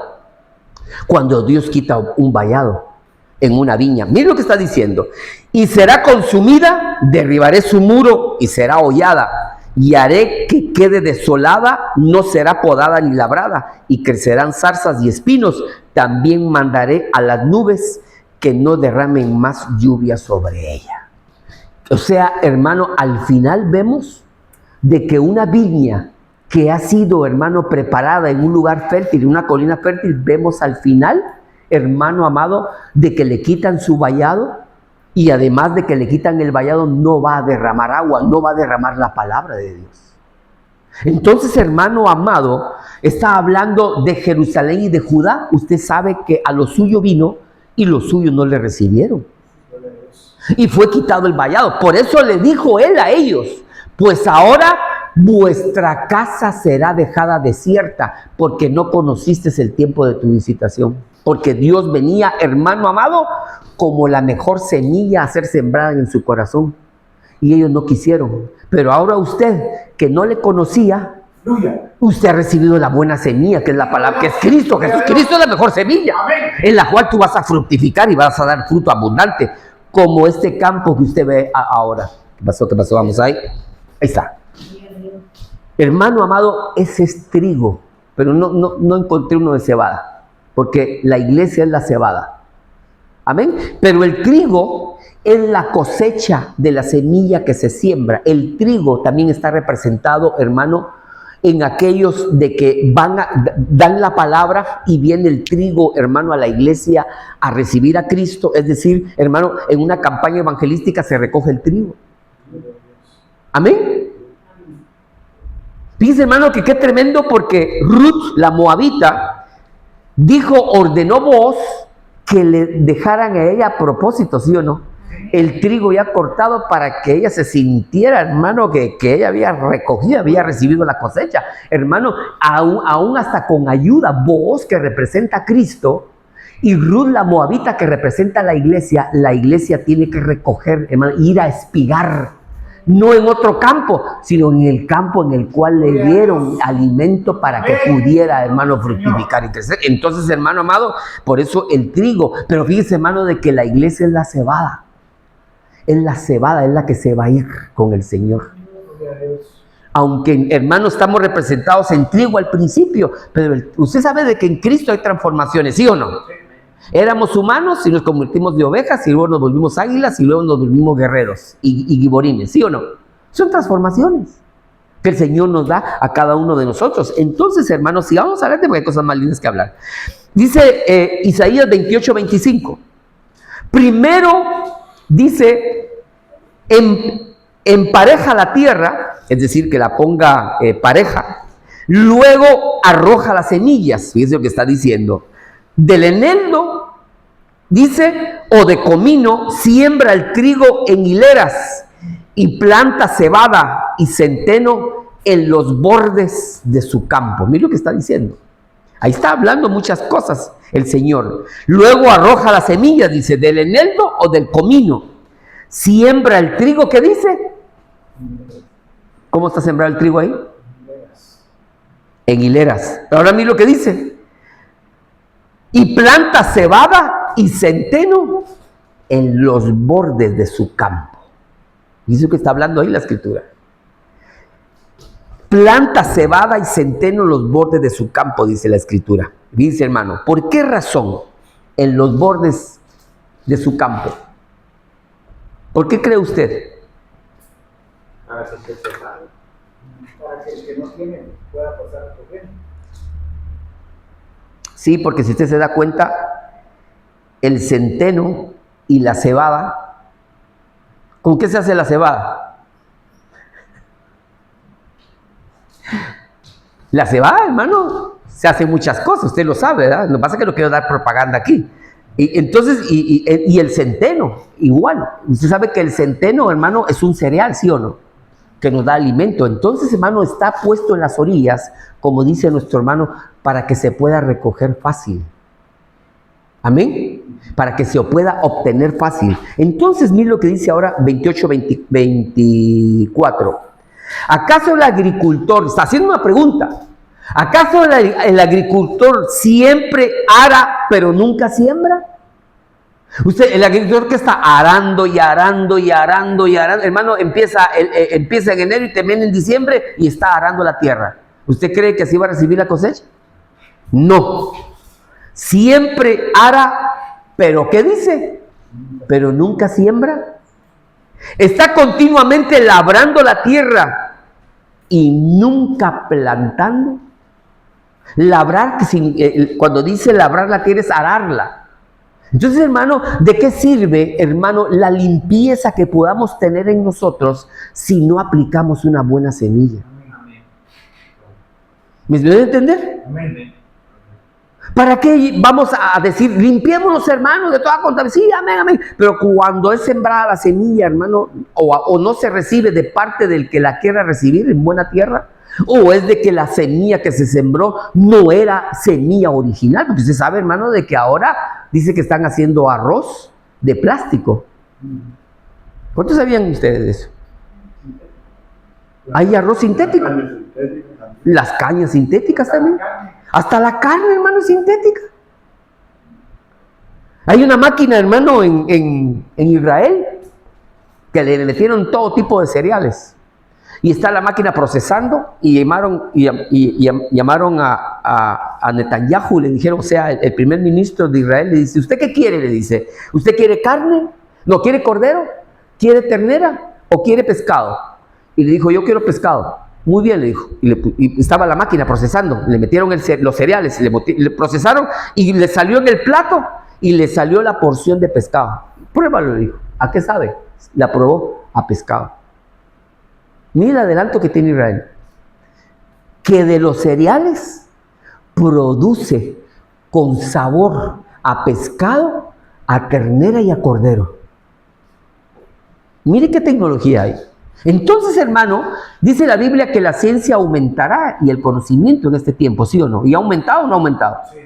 [SPEAKER 1] cuando Dios quita un vallado en una viña. Mira lo que está diciendo. Y será consumida, derribaré su muro y será hollada. Y haré que quede desolada, no será podada ni labrada. Y crecerán zarzas y espinos. También mandaré a las nubes que no derramen más lluvia sobre ella. O sea, hermano, al final vemos de que una viña que ha sido, hermano, preparada en un lugar fértil, en una colina fértil, vemos al final, hermano amado, de que le quitan su vallado y además de que le quitan el vallado, no va a derramar agua, no va a derramar la palabra de Dios. Entonces, hermano amado, está hablando de Jerusalén y de Judá. Usted sabe que a lo suyo vino y los suyos no le recibieron. Y fue quitado el vallado. Por eso le dijo él a ellos, pues ahora vuestra casa será dejada desierta, porque no conociste el tiempo de tu visitación. Porque Dios venía, hermano amado, como la mejor semilla a ser sembrada en su corazón. Y ellos no quisieron. Pero ahora usted, que no le conocía, usted ha recibido la buena semilla, que es la palabra, que es Cristo. Jesucristo es la mejor semilla, en la cual tú vas a fructificar y vas a dar fruto abundante. Como este campo que usted ve ahora. ¿Qué pasó? ¿Qué pasó? Vamos ahí. Ahí está. Hermano amado, ese es trigo. Pero no encontré uno de cebada. Porque la iglesia es la cebada. Amén. Pero el trigo es la cosecha de la semilla que se siembra. El trigo también está representado, hermano, en aquellos de que dan la palabra y viene el trigo, hermano, a la iglesia a recibir a Cristo. Es decir, hermano, en una campaña evangelística se recoge el trigo. Amén. Fíjense, hermano, que qué tremendo, porque Ruth, la moabita, ordenó Booz que le dejaran a ella a propósito, ¿sí o no? El trigo ya cortado para que ella se sintiera, hermano, que ella había recogido, había recibido la cosecha. Hermano, aún hasta con ayuda, Booz, que representa a Cristo, y Ruth, la moabita, que representa a la iglesia tiene que recoger, hermano, ir a espigar. No en otro campo, sino en el campo en el cual le dieron alimento para que pudiera, hermano, fructificar y crecer. Entonces, hermano amado, por eso el trigo. Pero fíjese, hermano, de que la iglesia es la cebada. Es la cebada, es la que se va a ir con el Señor. Aunque, hermano, estamos representados en trigo al principio, pero usted sabe de que en Cristo hay transformaciones, ¿sí o no? Éramos humanos y nos convertimos de ovejas y luego nos volvimos águilas y luego nos volvimos guerreros y giborines, ¿sí o no? Son transformaciones que el Señor nos da a cada uno de nosotros. Entonces, hermanos, sigamos adelante porque hay cosas más lindas que hablar. Dice Isaías 28:25. Primero dice, empareja la tierra, es decir, que la ponga pareja. Luego arroja las semillas. Fíjense lo que está diciendo. Del eneldo, dice, o de comino, siembra el trigo en hileras y planta cebada y centeno en los bordes de su campo. Mira lo que está diciendo. Ahí está hablando muchas cosas el Señor. Luego arroja las semillas, dice, del eneldo o del comino. Siembra el trigo, ¿qué dice? ¿Cómo está sembrado el trigo ahí? En hileras. Ahora mira lo que dice. Y planta cebada y centeno en los bordes de su campo. Dice que está hablando ahí la escritura. Planta cebada y centeno en los bordes de su campo, dice la escritura. Dice, hermano, ¿por qué razón en los bordes de su campo? ¿Por qué cree usted?
[SPEAKER 2] para que el que no tiene pueda pasar corriendo.
[SPEAKER 1] Sí, porque si usted se da cuenta, el centeno y la cebada, ¿con qué se hace la cebada? La cebada, hermano, se hace muchas cosas, usted lo sabe, ¿verdad? Lo que pasa es que no quiero dar propaganda aquí. Y entonces, y el centeno, igual. Usted sabe que el centeno, hermano, es un cereal, ¿sí o no? Que nos da alimento. Entonces, hermano, está puesto en las orillas, como dice nuestro hermano, para que se pueda recoger fácil. Amén. Para que se pueda obtener fácil. Entonces, mire lo que dice ahora 28-24. ¿Acaso el agricultor, está haciendo una pregunta, acaso el agricultor siempre ara, pero nunca siembra? Usted, el agricultor que está arando y arando y arando y arando, hermano, empieza en enero y termina en diciembre y está arando la tierra. ¿Usted cree que así va a recibir la cosecha? No. Siempre ara, pero ¿qué dice? Pero nunca siembra. Está continuamente labrando la tierra y nunca plantando. Labrar, cuando dice labrar la tierra es ararla. Entonces, hermano, ¿de qué sirve, hermano, la limpieza que podamos tener en nosotros si no aplicamos una buena semilla? ¿Me deben entender?
[SPEAKER 2] Amén.
[SPEAKER 1] ¿Para qué vamos a decir, limpiémonos, hermanos, de toda contaminación? Sí, amén, amén. Pero cuando es sembrada la semilla, hermano, o no se recibe de parte del que la quiera recibir en buena tierra, o es de que la semilla que se sembró no era semilla original, porque usted sabe, hermano, de que ahora dice que están haciendo arroz de plástico. ¿Cuántos sabían ustedes de eso? Hay arroz sintético. Las cañas sintéticas también. Hasta la carne, hermano, es sintética. Hay una máquina, hermano, en Israel que le metieron todo tipo de cereales. Y está la máquina procesando y llamaron a Netanyahu, le dijeron, o sea, el primer ministro de Israel, le dice, ¿usted qué quiere? Le dice, ¿usted quiere carne? ¿No quiere cordero? ¿Quiere ternera? ¿O quiere pescado? Y le dijo, yo quiero pescado. Muy bien, le dijo. Y estaba la máquina procesando. Le metieron los cereales, le procesaron y le salió en el plato y le salió la porción de pescado. Pruébalo, le dijo. ¿A qué sabe? La probó a pescado. Mira el adelanto que tiene Israel. Que de los cereales produce con sabor a pescado, a ternera y a cordero. Mire qué tecnología hay. Entonces, hermano, dice la Biblia que la ciencia aumentará y el conocimiento en este tiempo, ¿sí o no? ¿Y ha aumentado o no ha aumentado? Sí.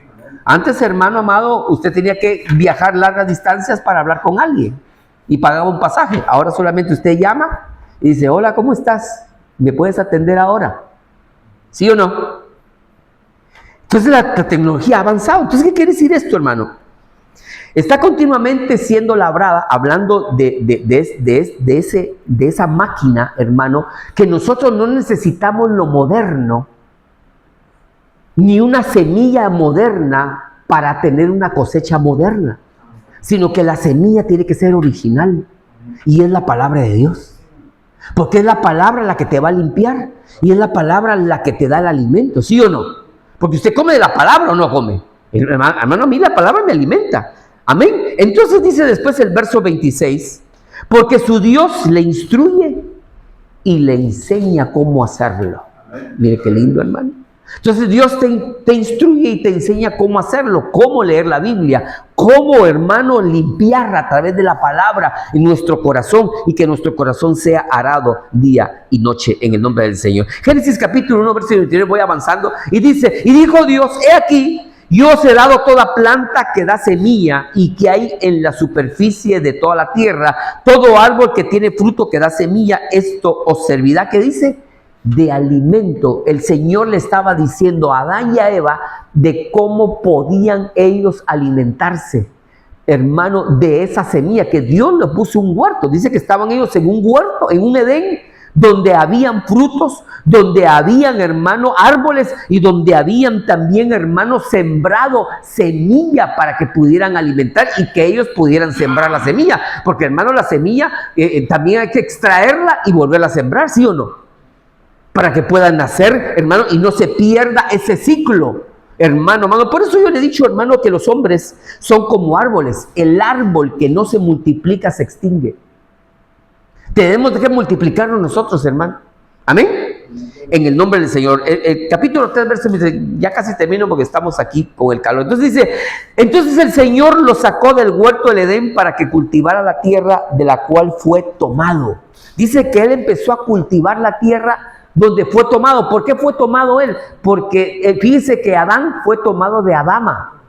[SPEAKER 1] Antes, hermano amado, usted tenía que viajar largas distancias para hablar con alguien y pagaba un pasaje. Ahora solamente usted llama y dice, hola, ¿cómo estás? ¿Me puedes atender ahora? ¿Sí o no? Entonces la tecnología ha avanzado. Entonces, ¿qué quiere decir esto, hermano? Está continuamente siendo labrada, hablando de esa máquina, hermano, que nosotros no necesitamos lo moderno, ni una semilla moderna para tener una cosecha moderna, sino que la semilla tiene que ser original, y es la palabra de Dios. Porque es la palabra la que te va a limpiar, y es la palabra la que te da el alimento, ¿sí o no? Porque usted come de la palabra o no come. Hermano, a mí la palabra me alimenta. Amén. Entonces dice después el verso 26, porque su Dios le instruye y le enseña cómo hacerlo. Amén. Mire qué lindo, hermano. Entonces Dios te instruye y te enseña cómo hacerlo, cómo leer la Biblia, cómo, hermano, limpiar a través de la palabra en nuestro corazón y que nuestro corazón sea arado día y noche en el nombre del Señor. Génesis capítulo 1, verso 29, voy avanzando y dice, y dijo Dios, he aquí, yo os he dado toda planta que da semilla y que hay en la superficie de toda la tierra, todo árbol que tiene fruto que da semilla, esto os servirá, ¿qué dice? De alimento. El Señor le estaba diciendo a Adán y a Eva de cómo podían ellos alimentarse, hermano, de esa semilla, que Dios les puso un huerto. Dice que estaban ellos en un huerto, en un Edén, donde habían frutos, donde habían, hermano, árboles y donde habían también, hermano, sembrado semilla para que pudieran alimentar y que ellos pudieran sembrar la semilla. Porque, hermano, la semilla también hay que extraerla y volverla a sembrar, ¿sí o no? para que puedan nacer, hermano, y no se pierda ese ciclo, hermano. Por eso yo le he dicho, hermano, que los hombres son como árboles. El árbol que no se multiplica se extingue. Tenemos que multiplicarnos nosotros, hermano. Amén. En el nombre del Señor. El capítulo 3, verso, ya casi termino porque estamos aquí con el calor. Entonces dice, entonces el Señor lo sacó del huerto del Edén para que cultivara la tierra de la cual fue tomado. Dice que él empezó a cultivar la tierra donde fue tomado. ¿Por qué fue tomado él? Porque fíjense que Adán fue tomado de Adama.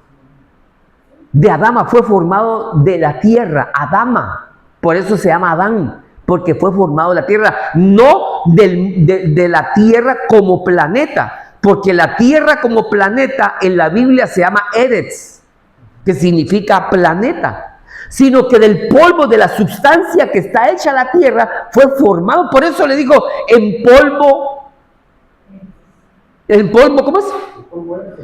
[SPEAKER 1] De Adama fue formado de la tierra, Adama. Por eso se llama Adán, porque fue formado de la tierra, no de la tierra como planeta, porque la tierra como planeta en la Biblia se llama Eretz, que significa planeta, sino que del polvo, de la sustancia que está hecha la tierra, fue formado. Por eso le digo, en polvo, ¿cómo es?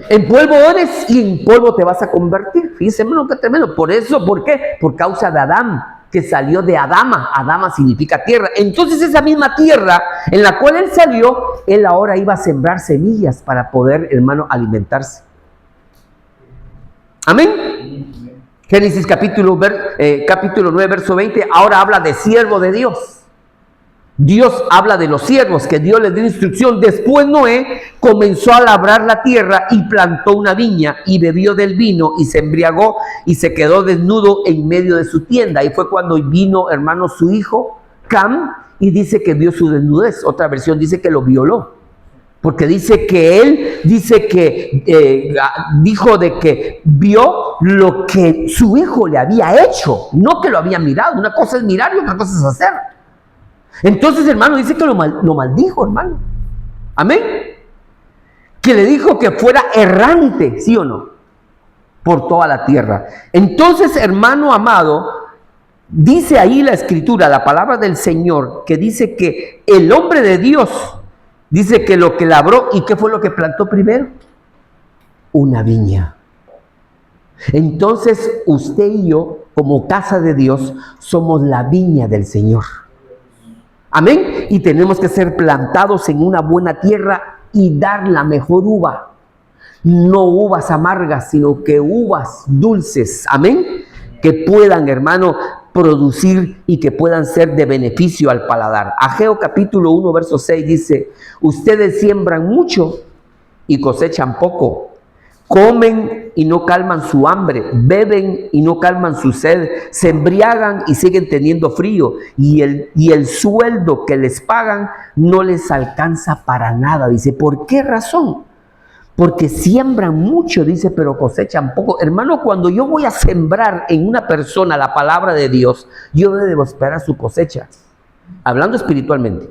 [SPEAKER 1] En polvo eres y en polvo te vas a convertir. Fíjense, hermano, qué tremendo. Por eso, ¿por qué? Por causa de Adán, que salió de Adama. Adama significa tierra. Entonces esa misma tierra en la cual él salió, él ahora iba a sembrar semillas para poder, hermano, alimentarse. Amén. Génesis capítulo 9, verso 20, ahora habla de siervo de Dios. Dios habla de los siervos, que Dios les dio instrucción. Después Noé comenzó a labrar la tierra y plantó una viña y bebió del vino y se embriagó y se quedó desnudo en medio de su tienda. Y fue cuando vino, hermano, su hijo Cam y dice que vio su desnudez. Otra versión dice que lo violó. Porque dice que él, dijo de que vio lo que su hijo le había hecho, no que lo había mirado. Una cosa es mirar y otra cosa es hacer. Entonces, hermano, dice que lo maldijo, hermano. Amén. Que le dijo que fuera errante, ¿sí o no? Por toda la tierra. Entonces, hermano amado, dice ahí la escritura, la palabra del Señor, que dice que el hombre de Dios, dice que lo que labró, ¿y qué fue lo que plantó primero? Una viña. Entonces, usted y yo, como casa de Dios, somos la viña del Señor. Amén. Y tenemos que ser plantados en una buena tierra y dar la mejor uva. No uvas amargas, sino que uvas dulces. Amén. Que puedan, hermano, producir y que puedan ser de beneficio al paladar. Ageo capítulo 1, verso 6 dice, ustedes siembran mucho y cosechan poco. Comen y no calman su hambre, beben y no calman su sed, se embriagan y siguen teniendo frío, y el sueldo que les pagan no les alcanza para nada. Dice, ¿por qué razón? Porque siembran mucho, dice, pero cosechan poco. Hermano, cuando yo voy a sembrar en una persona la palabra de Dios, yo debo esperar su cosecha, hablando espiritualmente,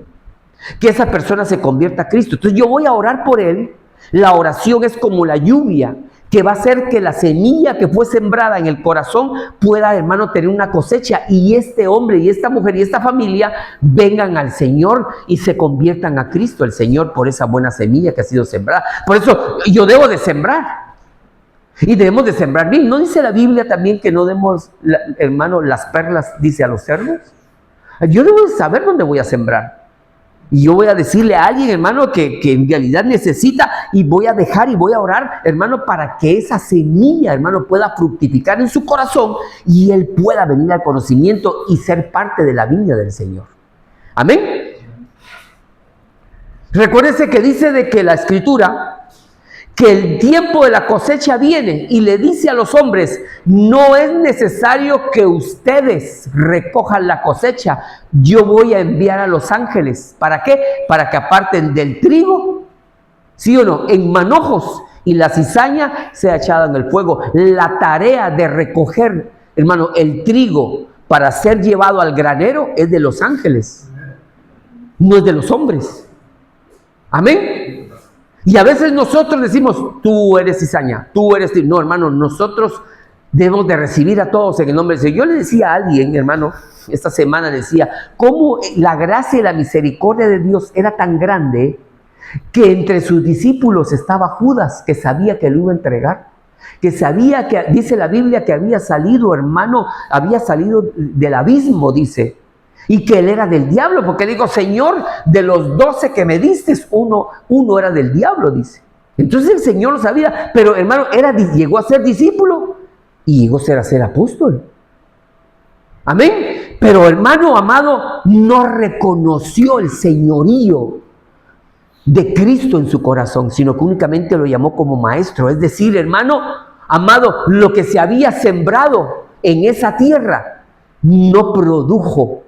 [SPEAKER 1] que esa persona se convierta a Cristo. Entonces yo voy a orar por él. La oración es como la lluvia que va a hacer que la semilla que fue sembrada en el corazón pueda, hermano, tener una cosecha, y este hombre y esta mujer y esta familia vengan al Señor y se conviertan a Cristo el Señor por esa buena semilla que ha sido sembrada. Por eso yo debo de sembrar, y debemos de sembrar bien. ¿No dice la Biblia también que no demos, hermano, las perlas, dice, a los cerdos? Yo debo de saber dónde voy a sembrar. Y yo voy a decirle a alguien, hermano, que en realidad necesita, y voy a dejar y voy a orar, hermano, para que esa semilla, hermano, pueda fructificar en su corazón y él pueda venir al conocimiento y ser parte de la viña del Señor. Amén. Recuérdese que dice de que la Escritura, que el tiempo de la cosecha viene, y le dice a los hombres, no es necesario que ustedes recojan la cosecha, yo voy a enviar a los ángeles. ¿Para qué? Para que aparten del trigo, ¿sí o no?, en manojos, y la cizaña sea echada en el fuego. La tarea de recoger, hermano, el trigo para ser llevado al granero es de los ángeles, no es de los hombres. Amén. Y a veces nosotros decimos, tú eres cizaña, tú eres... No, hermano, nosotros debemos de recibir a todos en el nombre del Señor. Yo le decía a alguien, hermano, esta semana decía, cómo la gracia y la misericordia de Dios era tan grande que entre sus discípulos estaba Judas, que sabía que lo iba a entregar, que sabía que, dice la Biblia, que había salido, hermano, había salido del abismo, dice, Y que él era del diablo, porque digo, Señor, de los 12 que me diste, uno era del diablo, dice. Entonces el Señor lo sabía, pero hermano, llegó a ser discípulo y llegó a ser apóstol. Amén. Pero hermano amado, no reconoció el señorío de Cristo en su corazón, sino que únicamente lo llamó como maestro. Es decir, hermano amado, lo que se había sembrado en esa tierra no produjo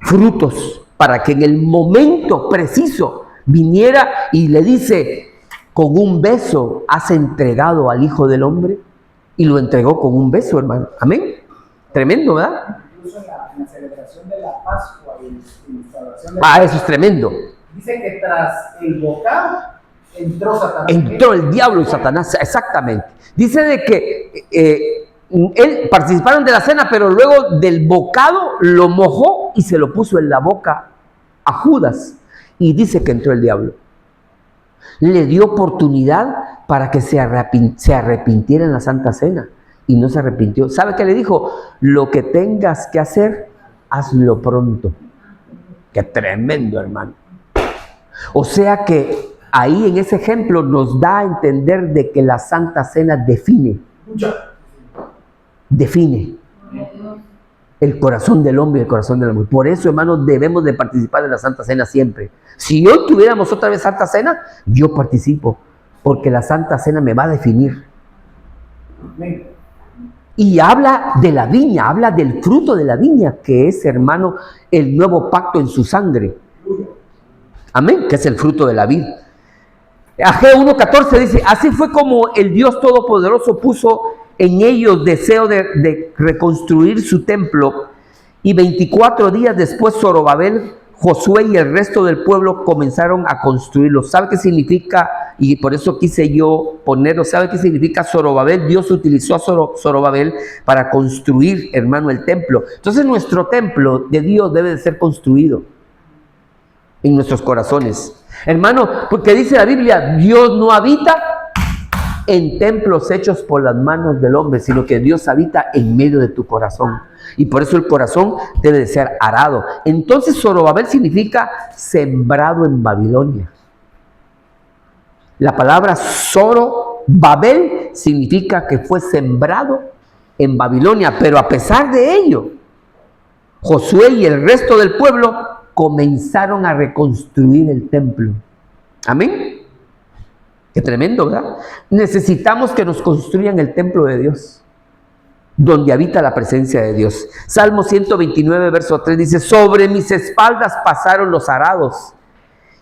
[SPEAKER 1] frutos para que en el momento preciso viniera y le dice, con un beso has entregado al Hijo del Hombre, y lo entregó con un beso, hermano. Amén. Tremendo, ¿verdad?
[SPEAKER 2] Incluso en la celebración de la Pascua y la instalación de
[SPEAKER 1] eso es tremendo.
[SPEAKER 2] Dice que tras el bocado entró Satanás.
[SPEAKER 1] Entró el diablo y Satanás, exactamente. Dice de que él participaron de la cena, pero luego del bocado lo mojó y se lo puso en la boca a Judas. Y dice que entró el diablo. Le dio oportunidad para que se arrepintiera en la Santa Cena. Y no se arrepintió. ¿Sabe qué le dijo? Lo que tengas que hacer, hazlo pronto. Qué tremendo, hermano. O sea que ahí en ese ejemplo nos da a entender de que la Santa Cena define el corazón del hombre y el corazón de la mujer. Por eso, hermanos, debemos de participar de la Santa Cena siempre. Si hoy tuviéramos otra vez Santa Cena, yo participo, porque la Santa Cena me va a definir. Y habla de la viña, habla del fruto de la viña, que es, hermano, el nuevo pacto en su sangre. Amén, que es el fruto de la vid. Ageo 1:14 dice, así fue como el Dios Todopoderoso puso en ellos deseo de reconstruir su templo, y 24 días después Zorobabel, Josué y el resto del pueblo comenzaron a construirlo. ¿Sabe qué significa? Y por eso quise yo ponerlo. ¿Sabe qué significa Zorobabel? Dios utilizó a Zorobabel para construir, hermano, el templo. Entonces nuestro templo de Dios debe de ser construido en nuestros corazones. Hermano, porque dice la Biblia, Dios no habita en templos hechos por las manos del hombre, sino que Dios habita en medio de tu corazón. Y por eso el corazón debe de ser arado. Entonces Zorobabel significa sembrado en Babilonia. La palabra Zorobabel significa que fue sembrado en Babilonia. Pero a pesar de ello, Josué y el resto del pueblo comenzaron a reconstruir el templo. Amén. Qué tremendo, ¿verdad? Necesitamos que nos construyan el templo de Dios, donde habita la presencia de Dios. Salmo 129, verso 3 dice, sobre mis espaldas pasaron los arados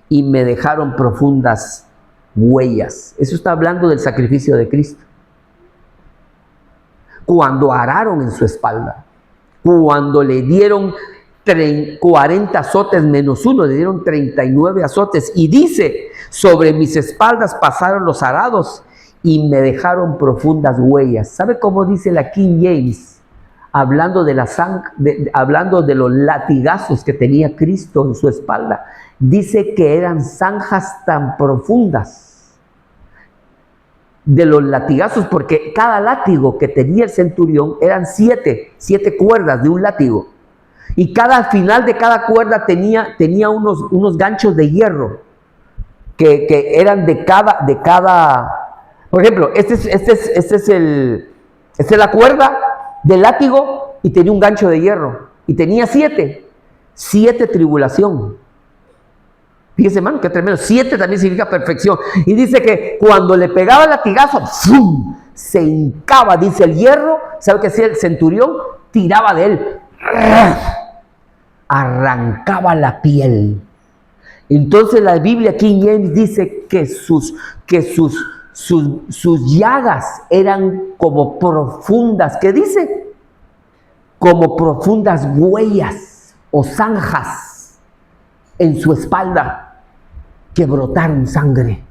[SPEAKER 1] y me dejaron profundas huellas. Eso está hablando del sacrificio de Cristo. Cuando araron en su espalda, cuando le dieron 40 azotes menos uno, le dieron 39 azotes, y dice, sobre mis espaldas pasaron los arados y me dejaron profundas huellas. ¿Sabe cómo dice la King James? Hablando de hablando de los latigazos que tenía Cristo en su espalda, dice que eran zanjas tan profundas de los latigazos, porque cada látigo que tenía el centurión eran 7 cuerdas de un látigo. Y cada final de cada cuerda tenía unos ganchos de hierro que eran de cada. Por ejemplo, esta es la cuerda del látigo y tenía un gancho de hierro. Y tenía 7 tribulación. Fíjese, hermano, qué tremendo. 7 también significa perfección. Y dice que cuando le pegaba el latigazo, ¡fum!, se hincaba, dice el hierro. ¿Sabe qué hacía el centurión? Tiraba de él. Arrancaba la piel. Entonces la Biblia King James dice que sus llagas eran como profundas. ¿Qué dice? Como profundas huellas o zanjas en su espalda que brotaron sangre.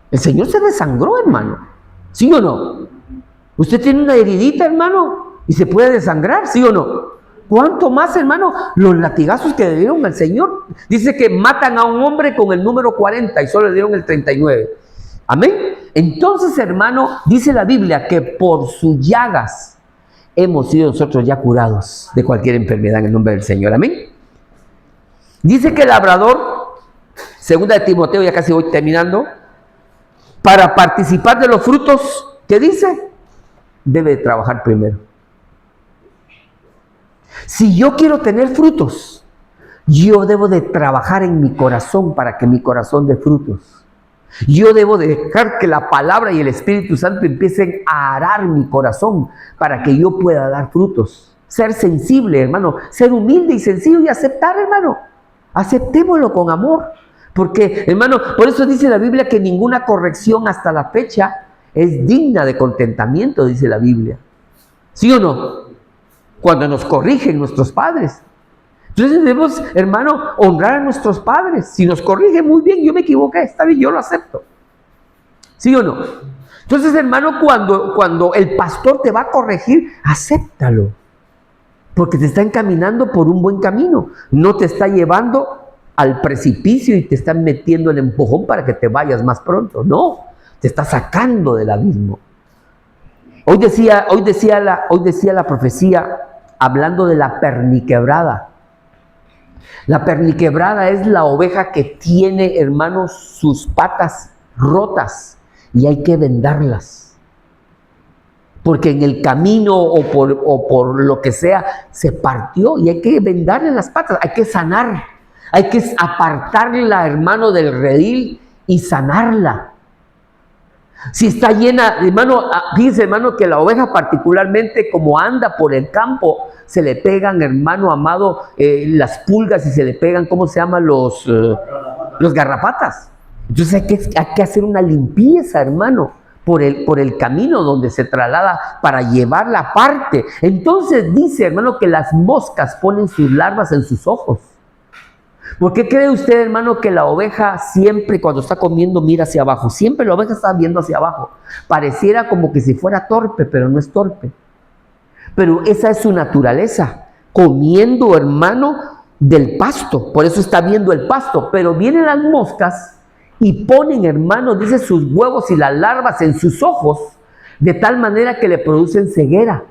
[SPEAKER 1] El Señor se desangró, hermano. ¿Sí o no? Usted tiene una heridita, hermano, y se puede desangrar, ¿sí o no? ¿Cuánto más, hermano, los latigazos que le dieron al Señor? Dice que matan a un hombre con el número 40 y solo le dieron el 39. Amén. Entonces, hermano, dice la Biblia que por sus llagas hemos sido nosotros ya curados de cualquier enfermedad en el nombre del Señor. Amén. Dice que el labrador, segunda de Timoteo, ya casi voy terminando, para participar de los frutos, ¿qué dice? Debe trabajar primero. Si yo quiero tener frutos, yo debo de trabajar en mi corazón para que mi corazón dé frutos. Yo debo de dejar que la palabra y el Espíritu Santo empiecen a arar mi corazón para que yo pueda dar frutos. Ser sensible, hermano, ser humilde y sencillo y aceptar, hermano. Aceptémoslo con amor. Porque, hermano, por eso dice la Biblia que ninguna corrección hasta la fecha es digna de contentamiento, dice la Biblia. ¿Sí o no? Cuando nos corrigen nuestros padres. Entonces debemos, hermano, honrar a nuestros padres. Si nos corrigen, muy bien, yo me equivoqué, está bien, yo lo acepto. ¿Sí o no? Entonces, hermano, cuando el pastor te va a corregir, acéptalo. Porque te está encaminando por un buen camino. No te está llevando al precipicio y te está metiendo el empujón para que te vayas más pronto. No, te está sacando del abismo. Hoy decía la profecía, hablando de la perniquebrada. La perniquebrada es la oveja que tiene, hermanos, sus patas rotas y hay que vendarlas. Porque en el camino o por lo que sea se partió y hay que vendarle las patas, hay que sanar. Hay que apartarla, hermano, del redil y sanarla. Si está llena, hermano, fíjense, hermano, que la oveja particularmente como anda por el campo, se le pegan, hermano amado, las pulgas y se le pegan, ¿cómo se llaman? Los garrapatas. Entonces hay que hacer una limpieza, hermano, por el camino donde se traslada para llevarla aparte. Entonces dice, hermano, que las moscas ponen sus larvas en sus ojos. ¿Por qué cree usted, hermano, que la oveja siempre cuando está comiendo mira hacia abajo? Siempre la oveja está viendo hacia abajo. Pareciera como que si fuera torpe, pero no es torpe. Pero esa es su naturaleza, comiendo, hermano, del pasto. Por eso está viendo el pasto. Pero vienen las moscas y ponen, hermano, dice, sus huevos y las larvas en sus ojos, de tal manera que le producen ceguera.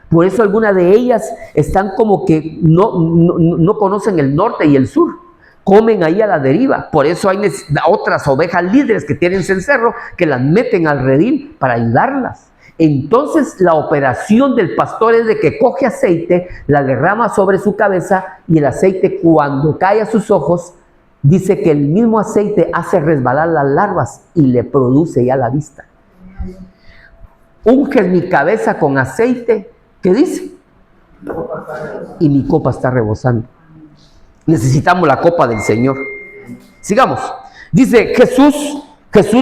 [SPEAKER 1] Por eso algunas de ellas están como que no conocen el norte y el sur. Comen ahí a la deriva. Por eso hay otras ovejas líderes que tienen cencerro que las meten al redil para ayudarlas. Entonces la operación del pastor es de que coge aceite, la derrama sobre su cabeza y el aceite cuando cae a sus ojos, dice que el mismo aceite hace resbalar las larvas y le produce ya la vista. Unges mi cabeza con aceite, ¿qué dice? Y mi copa está rebosando. Necesitamos la copa del Señor. Sigamos. Dice Jesús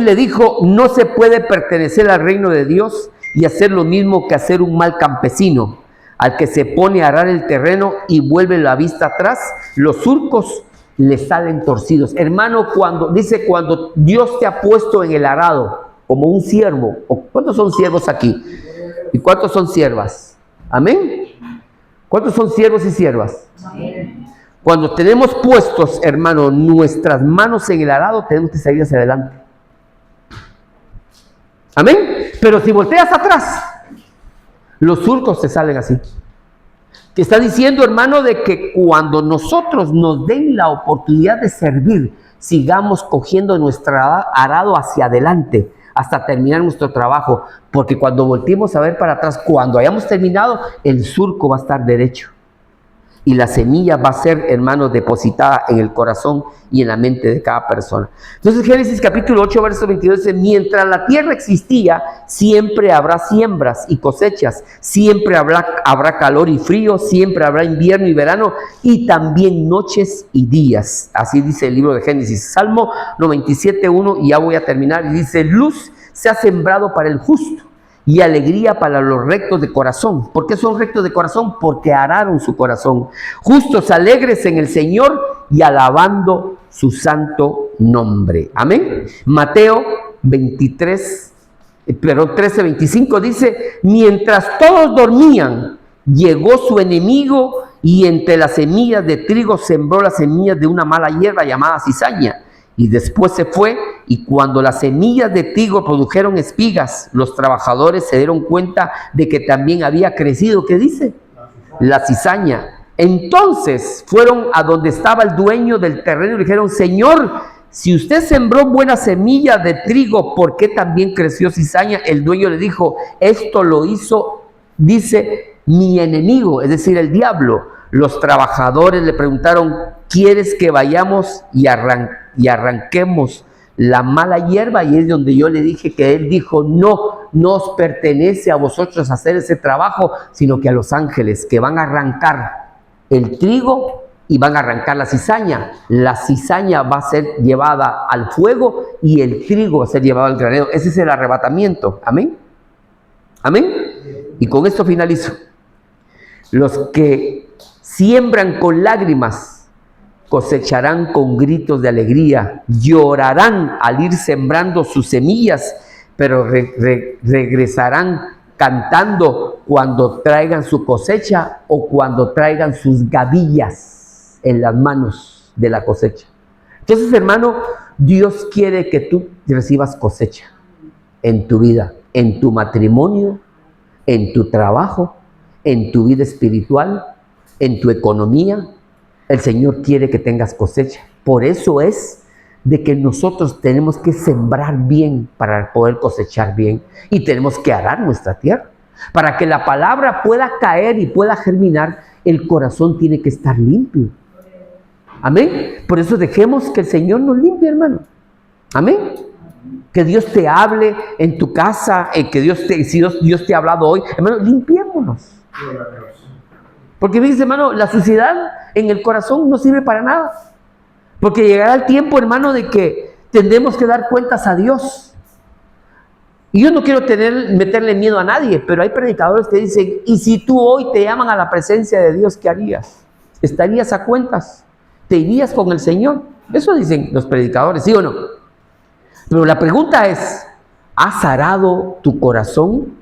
[SPEAKER 1] le dijo, no se puede pertenecer al reino de Dios y hacer lo mismo que hacer un mal campesino, al que se pone a arar el terreno y vuelve la vista atrás, los surcos le salen torcidos. Hermano, cuando Dios te ha puesto en el arado como un siervo, ¿cuántos son siervos aquí? ¿Y cuántos son siervas? ¿Amén? ¿Cuántos son siervos y siervas? Amén. Cuando tenemos puestos, hermano, nuestras manos en el arado, tenemos que seguir hacia adelante. Amén. Pero si volteas atrás, los surcos te salen así. Te está diciendo, hermano, de que cuando nosotros nos den la oportunidad de servir, sigamos cogiendo nuestro arado hacia adelante hasta terminar nuestro trabajo. Porque cuando volteemos a ver para atrás, cuando hayamos terminado, el surco va a estar derecho. Y la semilla va a ser, hermano, depositada en el corazón y en la mente de cada persona. Entonces Génesis capítulo 8, verso 22 dice, mientras la tierra existía, siempre habrá siembras y cosechas, siempre habrá calor y frío, siempre habrá invierno y verano, y también noches y días. Así dice el libro de Génesis. Salmo 97, 1, y ya voy a terminar, y dice, luz se ha sembrado para el justo, y alegría para los rectos de corazón. ¿Por qué son rectos de corazón? Porque araron su corazón. Justos alegres en el Señor y alabando su santo nombre. Amén. Mateo 13:25 dice, mientras todos dormían, llegó su enemigo y entre las semillas de trigo sembró las semillas de una mala hierba llamada cizaña. Y después se fue, y cuando las semillas de trigo produjeron espigas, los trabajadores se dieron cuenta de que también había crecido, ¿qué dice? La cizaña. Entonces fueron a donde estaba el dueño del terreno y le dijeron: Señor, si usted sembró buena semilla de trigo, ¿por qué también creció cizaña? El dueño le dijo: esto lo hizo, dice, mi enemigo, es decir, el diablo. Los trabajadores le preguntaron: ¿quieres que vayamos y arranquemos la mala hierba? Y es donde yo le dije que él dijo: no os pertenece a vosotros hacer ese trabajo, sino que a los ángeles, que van a arrancar el trigo y van a arrancar la cizaña. La cizaña va a ser llevada al fuego y el trigo va a ser llevado al granero. Ese es el arrebatamiento. Amén. Amén. Y con esto finalizo. Los que siembran con lágrimas cosecharán con gritos de alegría. Llorarán al ir sembrando sus semillas, pero regresarán cantando cuando traigan su cosecha o cuando traigan sus gavillas en las manos de la cosecha. Entonces, hermano, Dios quiere que tú recibas cosecha en tu vida, en tu matrimonio, en tu trabajo, en tu vida espiritual, en tu economía. El Señor quiere que tengas cosecha. Por eso es de que nosotros tenemos que sembrar bien para poder cosechar bien, y tenemos que arar nuestra tierra. Para que la palabra pueda caer y pueda germinar, el corazón tiene que estar limpio. Amén. Por eso dejemos que el Señor nos limpie, hermano. Amén. Que Dios te hable en tu casa, si Dios te ha hablado hoy, hermano, limpiémonos. Porque fíjense, hermano, la suciedad en el corazón no sirve para nada. Porque llegará el tiempo, hermano, de que tendremos que dar cuentas a Dios. Y yo no quiero meterle miedo a nadie, pero hay predicadores que dicen: ¿y si tú hoy te llaman a la presencia de Dios, qué harías? ¿Estarías a cuentas? ¿Te irías con el Señor? Eso dicen los predicadores, ¿sí o no? Pero la pregunta es: ¿has arado tu corazón?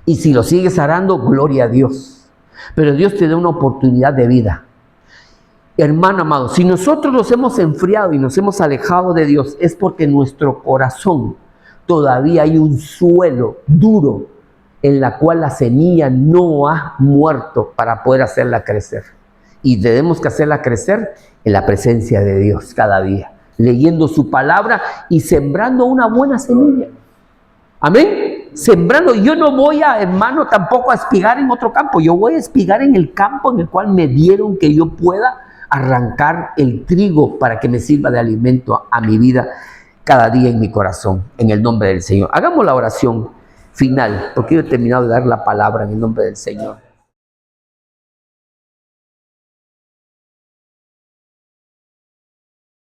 [SPEAKER 1] Y si lo sigues arando, gloria a Dios. Pero Dios te da una oportunidad de vida. Hermano amado, si nosotros nos hemos enfriado y nos hemos alejado de Dios, es porque en nuestro corazón todavía hay un suelo duro en la cual la semilla no ha muerto para poder hacerla crecer. Y tenemos que hacerla crecer en la presencia de Dios cada día, leyendo su palabra y sembrando una buena semilla. Amén. Sembrando. Yo no voy hermano, tampoco a espigar en otro campo. Yo voy a espigar en el campo en el cual me dieron que yo pueda arrancar el trigo para que me sirva de alimento a mi vida cada día en mi corazón, en el nombre del Señor. Hagamos la oración final, porque yo he terminado de dar la palabra en el nombre del Señor.